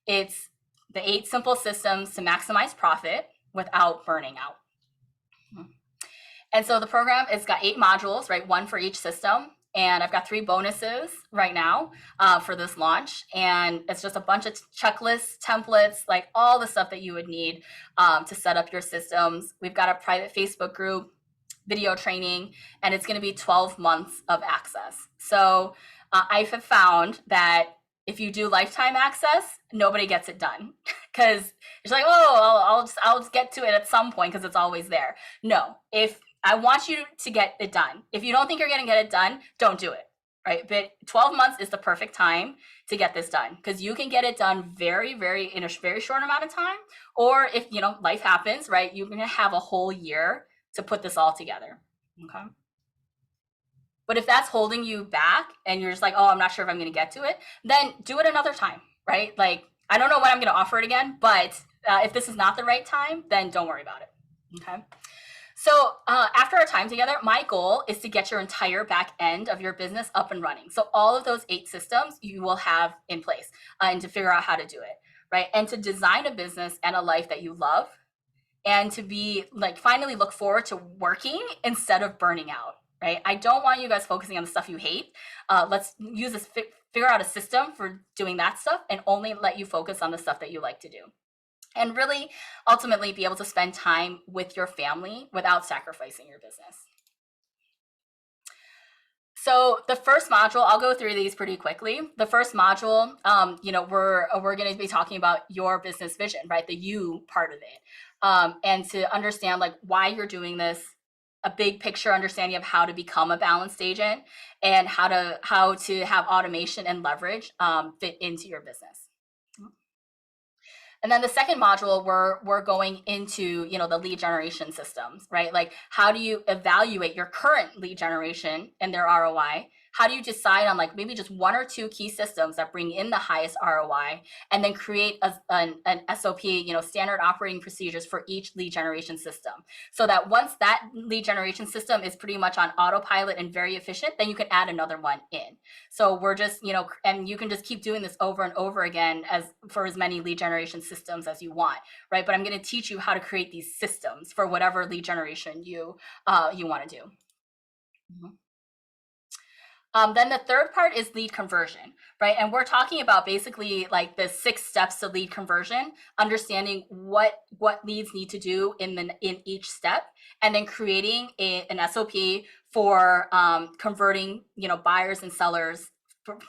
It's the 8 simple systems to maximize profit without burning out. And so the program, it's got 8 modules, right? 1 for each system. And I've got 3 bonuses right now for this launch. And it's just a bunch of checklists, templates, like all the stuff that you would need to set up your systems. We've got a private Facebook group, video training, and it's going to be 12 months of access. So I have found that if you do lifetime access, nobody gets it done because it's like, oh, I'll just get to it at some point because it's always there. No, if I want you to get it done. If you don't think you're going to get it done, don't do it, right? But 12 months is the perfect time to get this done because you can get it done in a very short amount of time. Or if, life happens, right? You're going to have a whole year to put this all together. Okay. But if that's holding you back and you're just like, oh, I'm not sure if I'm going to get to it, then do it another time, right? Like, I don't know when I'm going to offer it again, but if this is not the right time, then don't worry about it. Okay. So after our time together, my goal is to get your entire back end of your business up and running. So all of those 8 systems you will have in place and to figure out how to do it, right? And to design a business and a life that you love, and to be like finally look forward to working instead of burning out, right? I don't want you guys focusing on the stuff you hate. Let's use this, figure out a system for doing that stuff and only let you focus on the stuff that you like to do. And really, ultimately, be able to spend time with your family without sacrificing your business. So the first module, I'll go through these pretty quickly. The first module, we're going to be talking about your business vision, right? The you part of it, and to understand like why you're doing this, a big picture understanding of how to become a balanced agent, and how to have automation and leverage fit into your business. And then the second module, we're going into, the lead generation systems, right? Like, how do you evaluate your current lead generation and their ROI? How do you decide on like maybe just 1 or 2 key systems that bring in the highest ROI, and then create an SOP, standard operating procedures for each lead generation system, so that once that lead generation system is pretty much on autopilot and very efficient, then you can add another one in. So we're just, and you can just keep doing this over and over again for as many lead generation systems as you want, right? But I'm going to teach you how to create these systems for whatever lead generation you want to do. Mm-hmm. Then the third part is lead conversion, right? And we're talking about basically like the 6 steps to lead conversion, understanding what leads need to do in each step, and then creating an SOP for converting, buyers and sellers,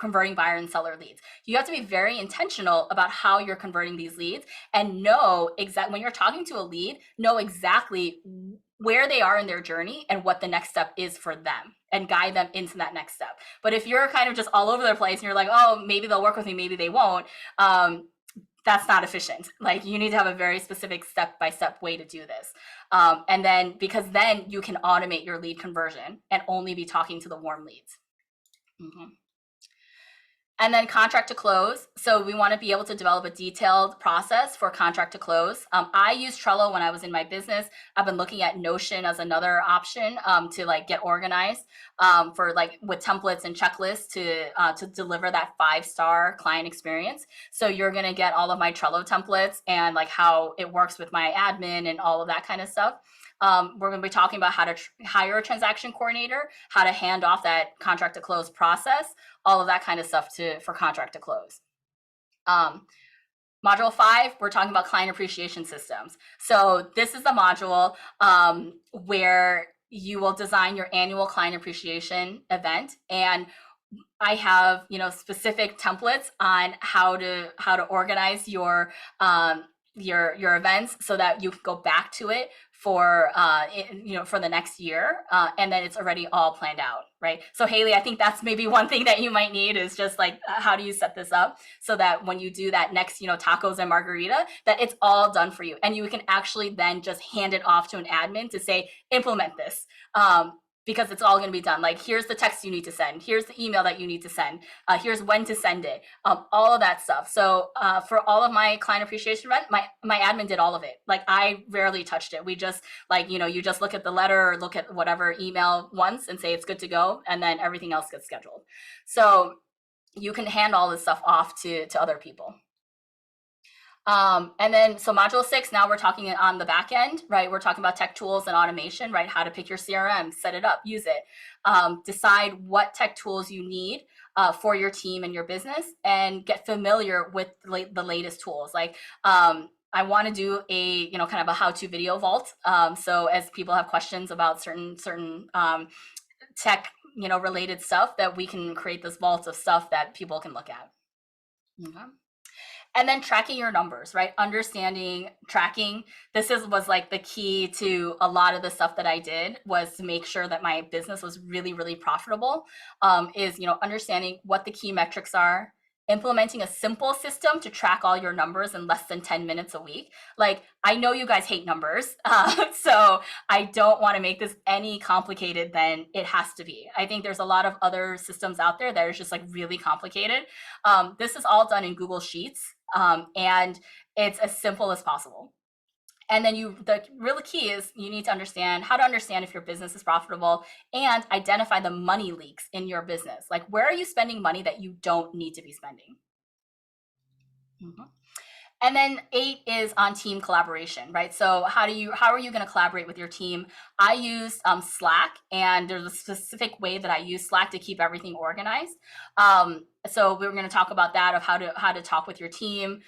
converting buyer and seller leads. You have to be very intentional about how you're converting these leads, and know exactly when you're talking to a lead, know exactly where they are in their journey and what the next step is for them, and guide them into that next step. But if you're kind of just all over the place and you're like, oh, maybe they'll work with me, maybe they won't, that's not efficient. Like, you need to have a very specific step-by-step way to do this. And then, because then you can automate your lead conversion and only be talking to the warm leads. Mm-hmm. And then contract to close. So we want to be able to develop a detailed process for contract to close. I used Trello when I was in my business. I've been looking at Notion as another option to like get organized for like with templates and checklists to deliver that 5-star client experience. So you're going to get all of my Trello templates and like how it works with my admin and all of that kind of stuff. We're going to be talking about how to hire a transaction coordinator, how to hand off that contract to close process, all of that kind of stuff for contract to close. Module 5, we're talking about client appreciation systems. So this is the module where you will design your annual client appreciation event. And I have, specific templates on how to organize your events so that you can go back to it for the next year, and then it's already all planned out, right? So Haley, I think that's maybe one thing that you might need is just like, how do you set this up so that when you do that next, tacos and margarita, that it's all done for you, and you can actually then just hand it off to an admin to say, implement this. Because it's all going to be done. Like, here's the text you need to send. Here's the email that you need to send. Here's when to send it. All of that stuff. So for all of my client appreciation event, my admin did all of it. Like, I rarely touched it. We just you just look at the letter or look at whatever email once and say it's good to go, and then everything else gets scheduled. So you can hand all this stuff off to other people. And then, so module 6, now we're talking on the back end, right? We're talking about tech tools and automation, right? How to pick your CRM, set it up, use it, decide what tech tools you need for your team and your business, and get familiar with the latest tools. Like, I want to do a, kind of a how-to video vault. So as people have questions about certain tech, related stuff, that we can create this vault of stuff that people can look at. Okay. And then tracking your numbers, right? Understanding tracking. This was like the key to a lot of the stuff that I did, was to make sure that my business was really, really profitable. Is, understanding what the key metrics are, implementing a simple system to track all your numbers in less than 10 minutes a week. Like, I know you guys hate numbers, so I don't want to make this any complicated than it has to be. I think there's a lot of other systems out there that are just like really complicated. This is all done in Google Sheets, and it's as simple as possible. And then the real key is you need to understand how to understand if your business is profitable, and identify the money leaks in your business. Like, where are you spending money that you don't need to be spending? Mm-hmm. And then 8 is on team collaboration, right? So how are you going to collaborate with your team? I use Slack, and there's a specific way that I use Slack to keep everything organized. So we're going to talk about that, of how to talk with your team,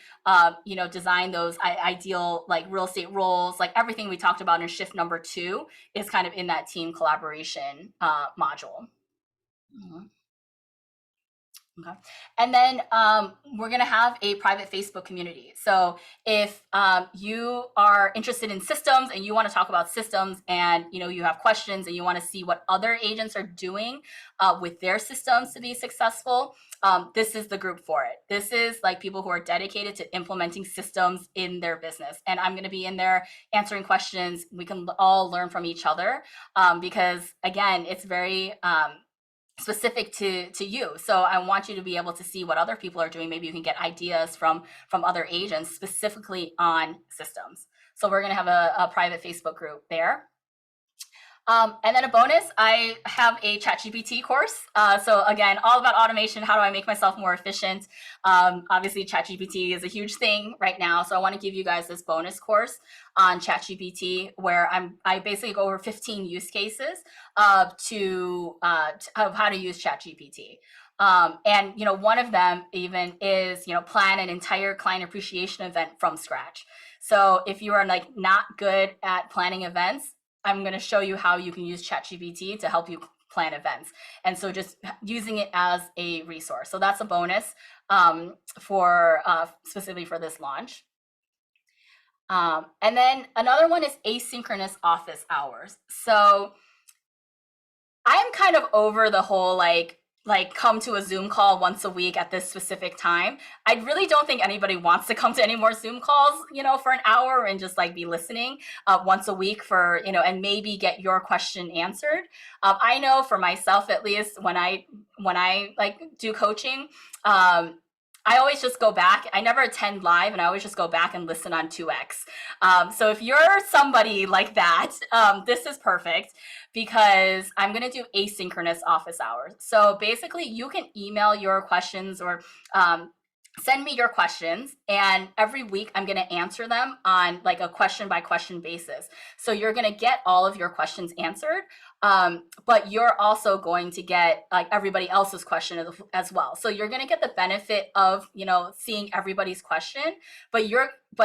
design those ideal like real estate roles, like everything we talked about in shift number 2 is kind of in that team collaboration module. Mm-hmm. Okay. And then we're going to have a private Facebook community. So if you are interested in systems, and you want to talk about systems, and you have questions, and you want to see what other agents are doing with their systems to be successful, this is the group for it. This is like people who are dedicated to implementing systems in their business. And I'm going to be in there answering questions. We can all learn from each other, because again, it's very specific to you. So I want you to be able to see what other people are doing. Maybe you can get ideas from other agents specifically on systems. So we're going to have a private Facebook group there. And then a bonus, I have a ChatGPT course. So again, all about automation. How do I make myself more efficient? Obviously, ChatGPT is a huge thing right now. So I want to give you guys this bonus course on ChatGPT, where I basically go over 15 use cases of how to use ChatGPT. And one of them even is plan an entire client appreciation event from scratch. So if you are like not good at planning events, I'm going to show you how you can use ChatGPT to help you plan events. And so just using it as a resource. So that's a bonus for specifically for this launch. And then another one is asynchronous office hours. So I'm kind of over the whole like come to a Zoom call once a week at this specific time. I really don't think anybody wants to come to any more Zoom calls, for an hour and just like be listening once a week for, and maybe get your question answered. I know for myself, at least when I like do coaching, I always just go back. I never attend live, and I always just go back and listen on 2x. So if you're somebody like that, this is perfect, because I'm going to do asynchronous office hours. So basically, you can email your questions or send me your questions, and every week I'm going to answer them on like a question by question basis. So you're going to get all of your questions answered, but you're also going to get like everybody else's question as well. So you're going to get the benefit of, you know, seeing everybody's question, but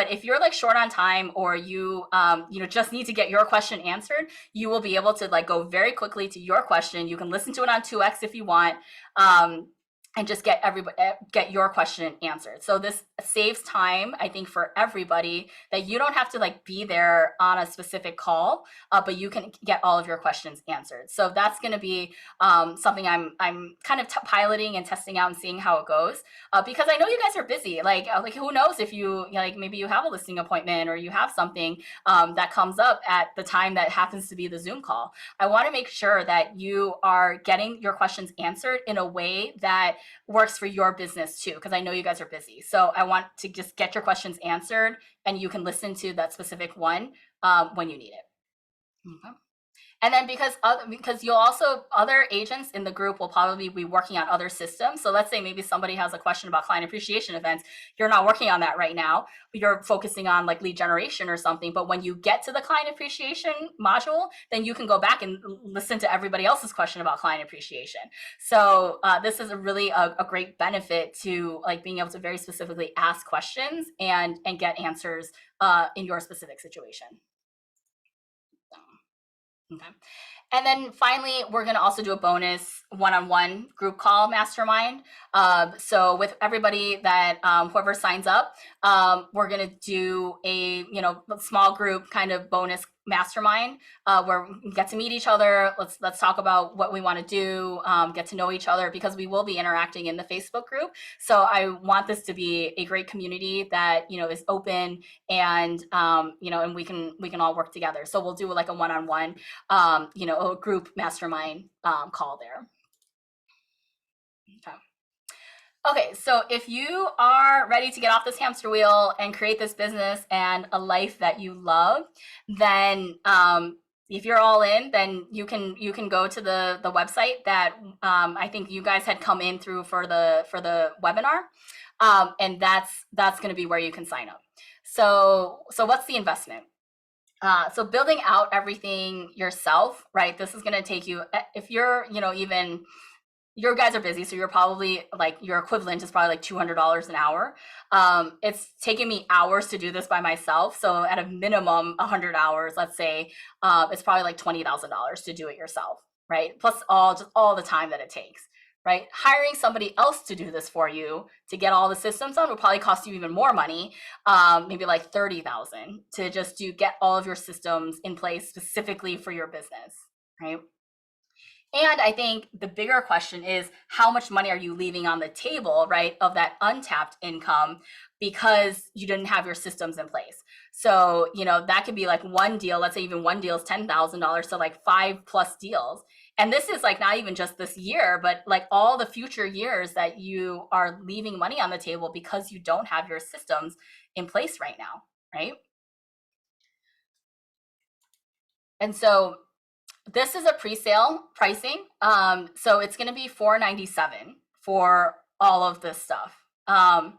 if you're like short on time, or you know, just need to get your question answered, you will be able to like go very quickly to your question. You can listen to it on 2x if you want. And just get your question answered. So this saves time, I think, for everybody, that you don't have to like be there on a specific call, but you can get all of your questions answered. So that's going to be something I'm kind of piloting and testing out and seeing how it goes, because I know you guys are busy. Like who knows if you like, maybe you have a listing appointment, or you have something that comes up at the time that happens to be the Zoom call. I want to make sure that you are getting your questions answered in a way that works for your business too, because I know you guys are busy. So I want to just get your questions answered, and you can listen to that specific one when you need it. Okay. And then because you'll also, other agents in the group will probably be working on other systems. So let's say maybe somebody has a question about client appreciation events. You're not working on that right now. You're focusing on like lead generation or something. But when you get to the client appreciation module, then you can go back and listen to everybody else's question about client appreciation. So this is really a great benefit to like being able to very specifically ask questions and get answers in your specific situation. Okay. And then finally, we're going to also do a bonus one-on-one group call mastermind. So with everybody that whoever signs up, we're going to do a small group kind of bonus mastermind where we get to meet each other. Let's talk about what we want to do, get to know each other, because we will be interacting in the Facebook group. So I want this to be a great community that is open, and and we can all work together. So we'll do like a one-on-one a group mastermind call there. Okay, so if you are ready to get off this hamster wheel and create this business and a life that you love, then if you're all in, then you can go to the website that I think you guys had come in through for the webinar, and that's going to be where you can sign up. So what's the investment? So building out everything yourself, right? This is going to take you, if you're, even your guys are busy, so you're probably like, your equivalent is probably like $200 an hour. It's taking me hours to do this by myself. So at a minimum 100 hours, let's say, it's probably like $20,000 to do it yourself, right? Plus all the time that it takes. Right? Hiring somebody else to do this for you to get all the systems done will probably cost you even more money, maybe like $30,000 to just get all of your systems in place specifically for your business, right? And I think the bigger question is, how much money are you leaving on the table, right, of that untapped income, because you didn't have your systems in place? So, that could be like one deal. Let's say even one deal is $10,000, so like 5+ deals. And this is like not even just this year, but like all the future years that you are leaving money on the table because you don't have your systems in place right now, right? And so this is a pre-sale pricing. So it's going to be $497 for all of this stuff. I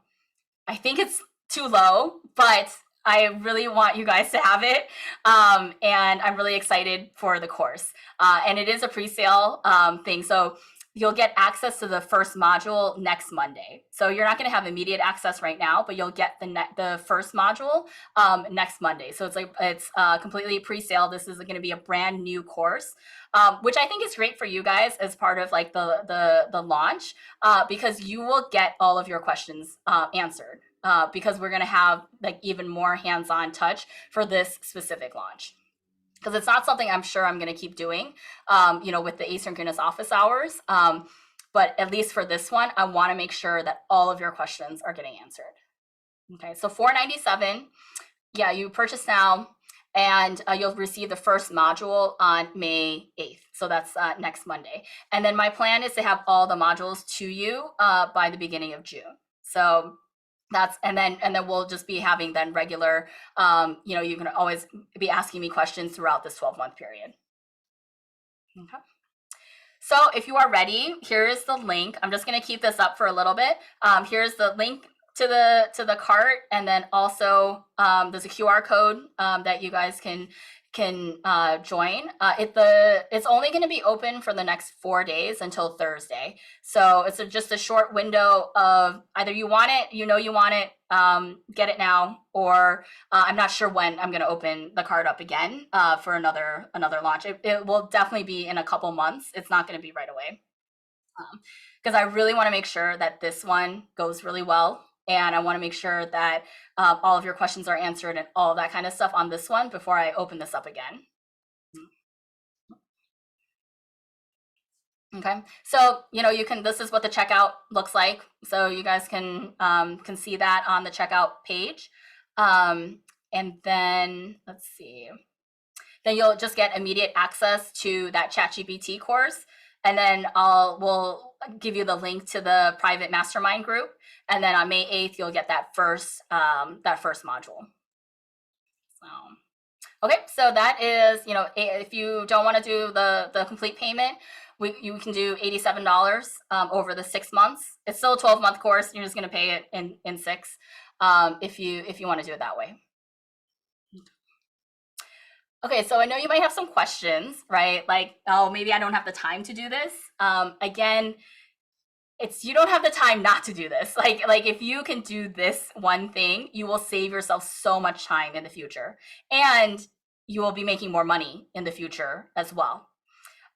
think it's too low, but I really want you guys to have it. And I'm really excited for the course. And it is a pre-sale thing. So you'll get access to the first module next Monday. So you're not going to have immediate access right now, but you'll get the first module next Monday. So it's completely pre-sale. This is going to be a brand new course, which I think is great for you guys as part of like the launch, because you will get all of your questions answered, because we're going to have like even more hands-on touch for this specific launch. Because it's not something I'm sure I'm going to keep doing, with the asynchronous office hours. But at least for this one, I want to make sure that all of your questions are getting answered. Okay, so $497. Yeah, you purchase now, and you'll receive the first module on May 8th. So that's next Monday. And then my plan is to have all the modules to you by the beginning of June. So and then we'll just be having then regular, you can always be asking me questions throughout this 12-month period. Okay. So if you are ready, here is the link. I'm just going to keep this up for a little bit. Here's the link to the cart, and then also there's a QR code that you guys can join. It's only going to be open for the next 4 days until Thursday, so it's just a short window of either you want it, you want it, get it now, or I'm not sure when I'm going to open the card up again for another launch. It will definitely be in a couple months. It's not going to be right away, because I really want to make sure that this one goes really well. And I want to make sure that all of your questions are answered and all that kind of stuff on this one before I open this up again. Okay, so this is what the checkout looks like. So you guys can see that on the checkout page. And then let's see. Then you'll just get immediate access to that ChatGPT course. And then we'll give you the link to the private mastermind group. And then on May 8th, you'll get that first module. So, okay, so that is, if you don't want to do the complete payment, you can do $87 over the 6 months. It's still a 12-month course. You're just going to pay it in 6 if you want to do it that way. Okay, so I know you might have some questions, right? Like, oh, maybe I don't have the time to do this. Again, you don't have the time not to do this. Like if you can do this one thing, you will save yourself so much time in the future, and you will be making more money in the future as well.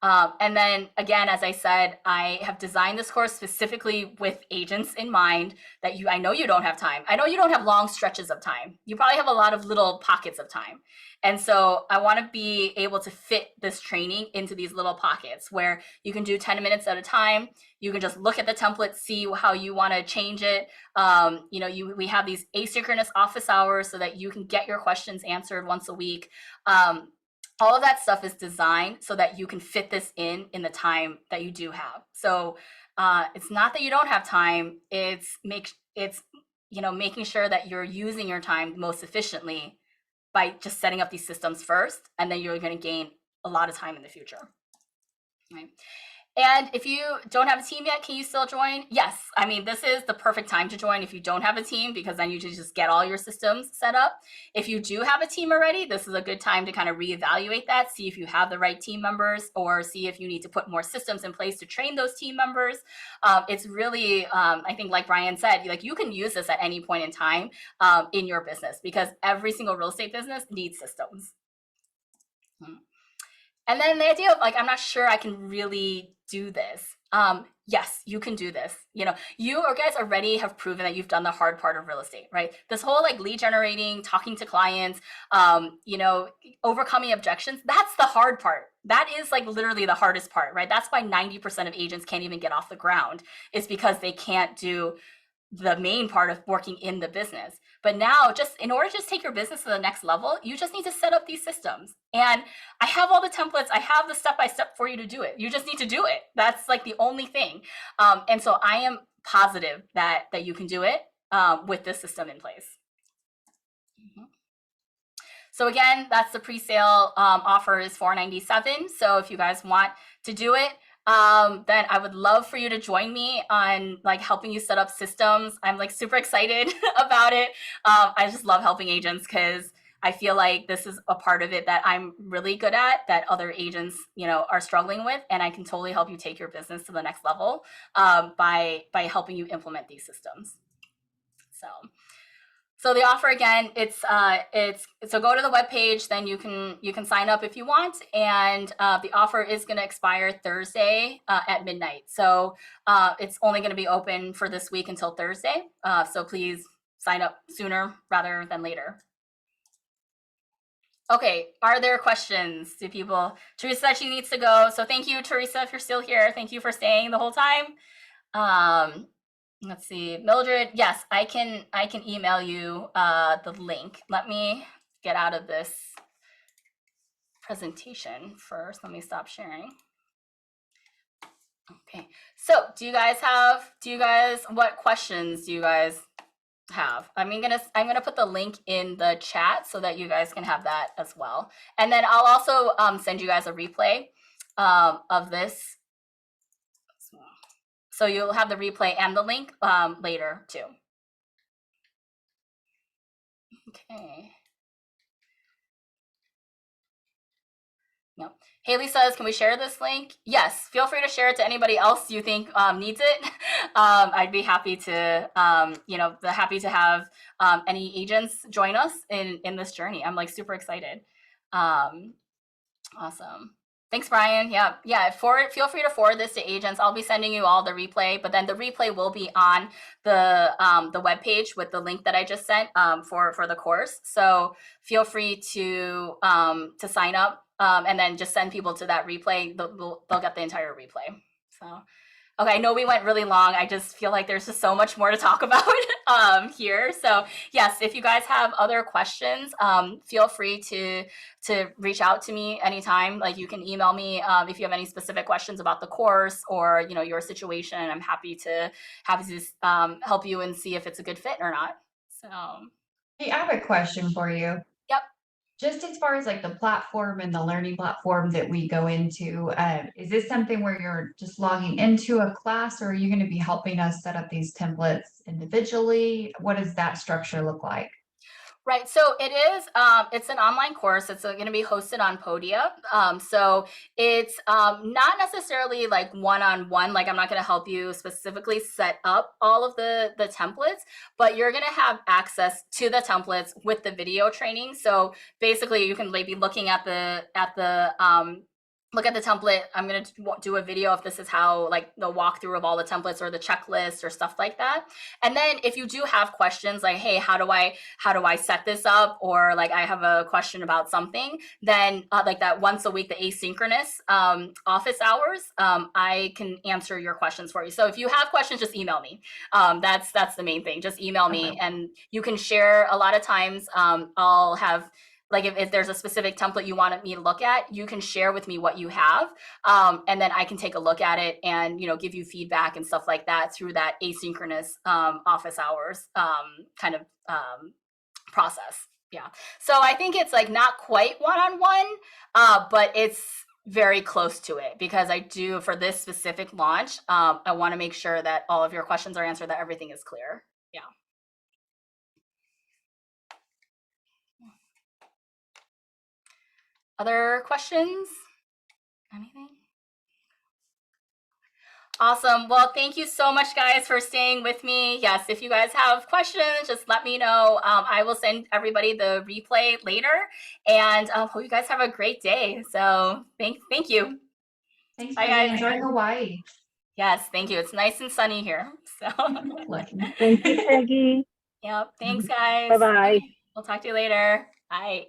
And then again, as I said, I have designed this course specifically with agents in mind that I know you don't have time. I know you don't have long stretches of time. You probably have a lot of little pockets of time. And so I want to be able to fit this training into these little pockets where you can do 10 minutes at a time. You can just look at the template, see how you want to change it. We have these asynchronous office hours so that you can get your questions answered once a week. All of that stuff is designed so that you can fit this in the time that you do have. So it's not that you don't have time. It's making sure that you're using your time most efficiently by just setting up these systems first, and then you're going to gain a lot of time in the future. Right? And if you don't have a team yet, can you still join? Yes. I mean, this is the perfect time to join if you don't have a team, because then you just get all your systems set up. If you do have a team already, this is a good time to kind of reevaluate that, see if you have the right team members, or see if you need to put more systems in place to train those team members. It's really, I think, like Brian said, like you can use this at any point in time in your business, because every single real estate business needs systems. And then the idea of like, I'm not sure I can really do this. Yes, you can do this. You guys already have proven that you've done the hard part of real estate, right? This whole like lead generating, talking to clients, overcoming objections, that's the hard part. That is like literally the hardest part, right? That's why 90% of agents can't even get off the ground. It's because they can't do the main part of working in the business. But now, just in order to just take your business to the next level, you just need to set up these systems. And I have all the templates. I have the step-by-step for you to do it. You just need to do it. That's like the only thing. And so I am positive that you can do it with this system in place. So again, that's the pre-sale offer is $497. So if you guys want to do it, then I would love for you to join me on like helping you set up systems. I'm like super excited about it. I just love helping agents because I feel like this is a part of it that I'm really good at that other agents, are struggling with, and I can totally help you take your business to the next level by helping you implement these systems. So the offer again, it's so go to the webpage, then you can sign up if you want, and the offer is going to expire Thursday at midnight. So it's only going to be open for this week until Thursday. So please sign up sooner rather than later. Okay, are there questions? Do people? Teresa said she needs to go, so thank you, Teresa, if you're still here. Thank you for staying the whole time. Let's see, Mildred. Yes, I can email you the link. Let me get out of this presentation first. Let me stop sharing. Okay. So, what questions do you guys have? I'm gonna put the link in the chat so that you guys can have that as well. And then I'll also send you guys a replay of this. So you'll have the replay and the link later too. Okay. Yep. Haley says, can we share this link? Yes, feel free to share it to anybody else you think needs it. I'd be happy to, happy to have any agents join us in this journey. I'm like super excited. Awesome. Thanks, Brian. Yeah. Feel free to forward this to agents. I'll be sending you all the replay, but then the replay will be on the webpage with the link that I just sent for the course. So feel free to sign up and then just send people to that replay. They'll get the entire replay. So. Okay, I know we went really long. I just feel like there's just so much more to talk about here. So yes, if you guys have other questions, feel free to reach out to me anytime. Like you can email me if you have any specific questions about the course or your situation. I'm happy to help you and see if it's a good fit or not. So Hey, I have a question for you. Yep. Just as far as like the platform and the learning platform that we go into, is this something where you're just logging into a class, or are you going to be helping us set up these templates individually? What does that structure look like? Right. So it is. It's an online course. It's going to be hosted on Podia. So it's not necessarily like one-on-one. Like I'm not going to help you specifically set up all of the templates, but you're going to have access to the templates with the video training. So basically, you can like be looking at the look at the template. I'm going to do a video if this is how like the walkthrough of all the templates or the checklist or stuff like that. And then if you do have questions like, hey, how do I set this up? Or like I have a question about something, then like that once a week, the asynchronous office hours, I can answer your questions for you. So if you have questions, just email me. That's the main thing. Just email me and you can share. A lot of times I'll have like if there's a specific template you wanted me to look at, you can share with me what you have, and then I can take a look at it and give you feedback and stuff like that through that asynchronous office hours kind of process. Yeah. So I think it's like not quite one-on-one, but it's very close to it because I do for this specific launch. I want to make sure that all of your questions are answered, that everything is clear. Yeah. Other questions? Anything? Awesome. Well, thank you so much, guys, for staying with me. Yes, if you guys have questions, just let me know. I will send everybody the replay later, and hope you guys have a great day. So thank you. Thanks, Bye, Peggy. guys. Enjoy Hawaii. Yes, thank you. It's nice and sunny here. So Thank you, Peggy. yep. Thanks, guys. Bye-bye. We'll talk to you later. Bye.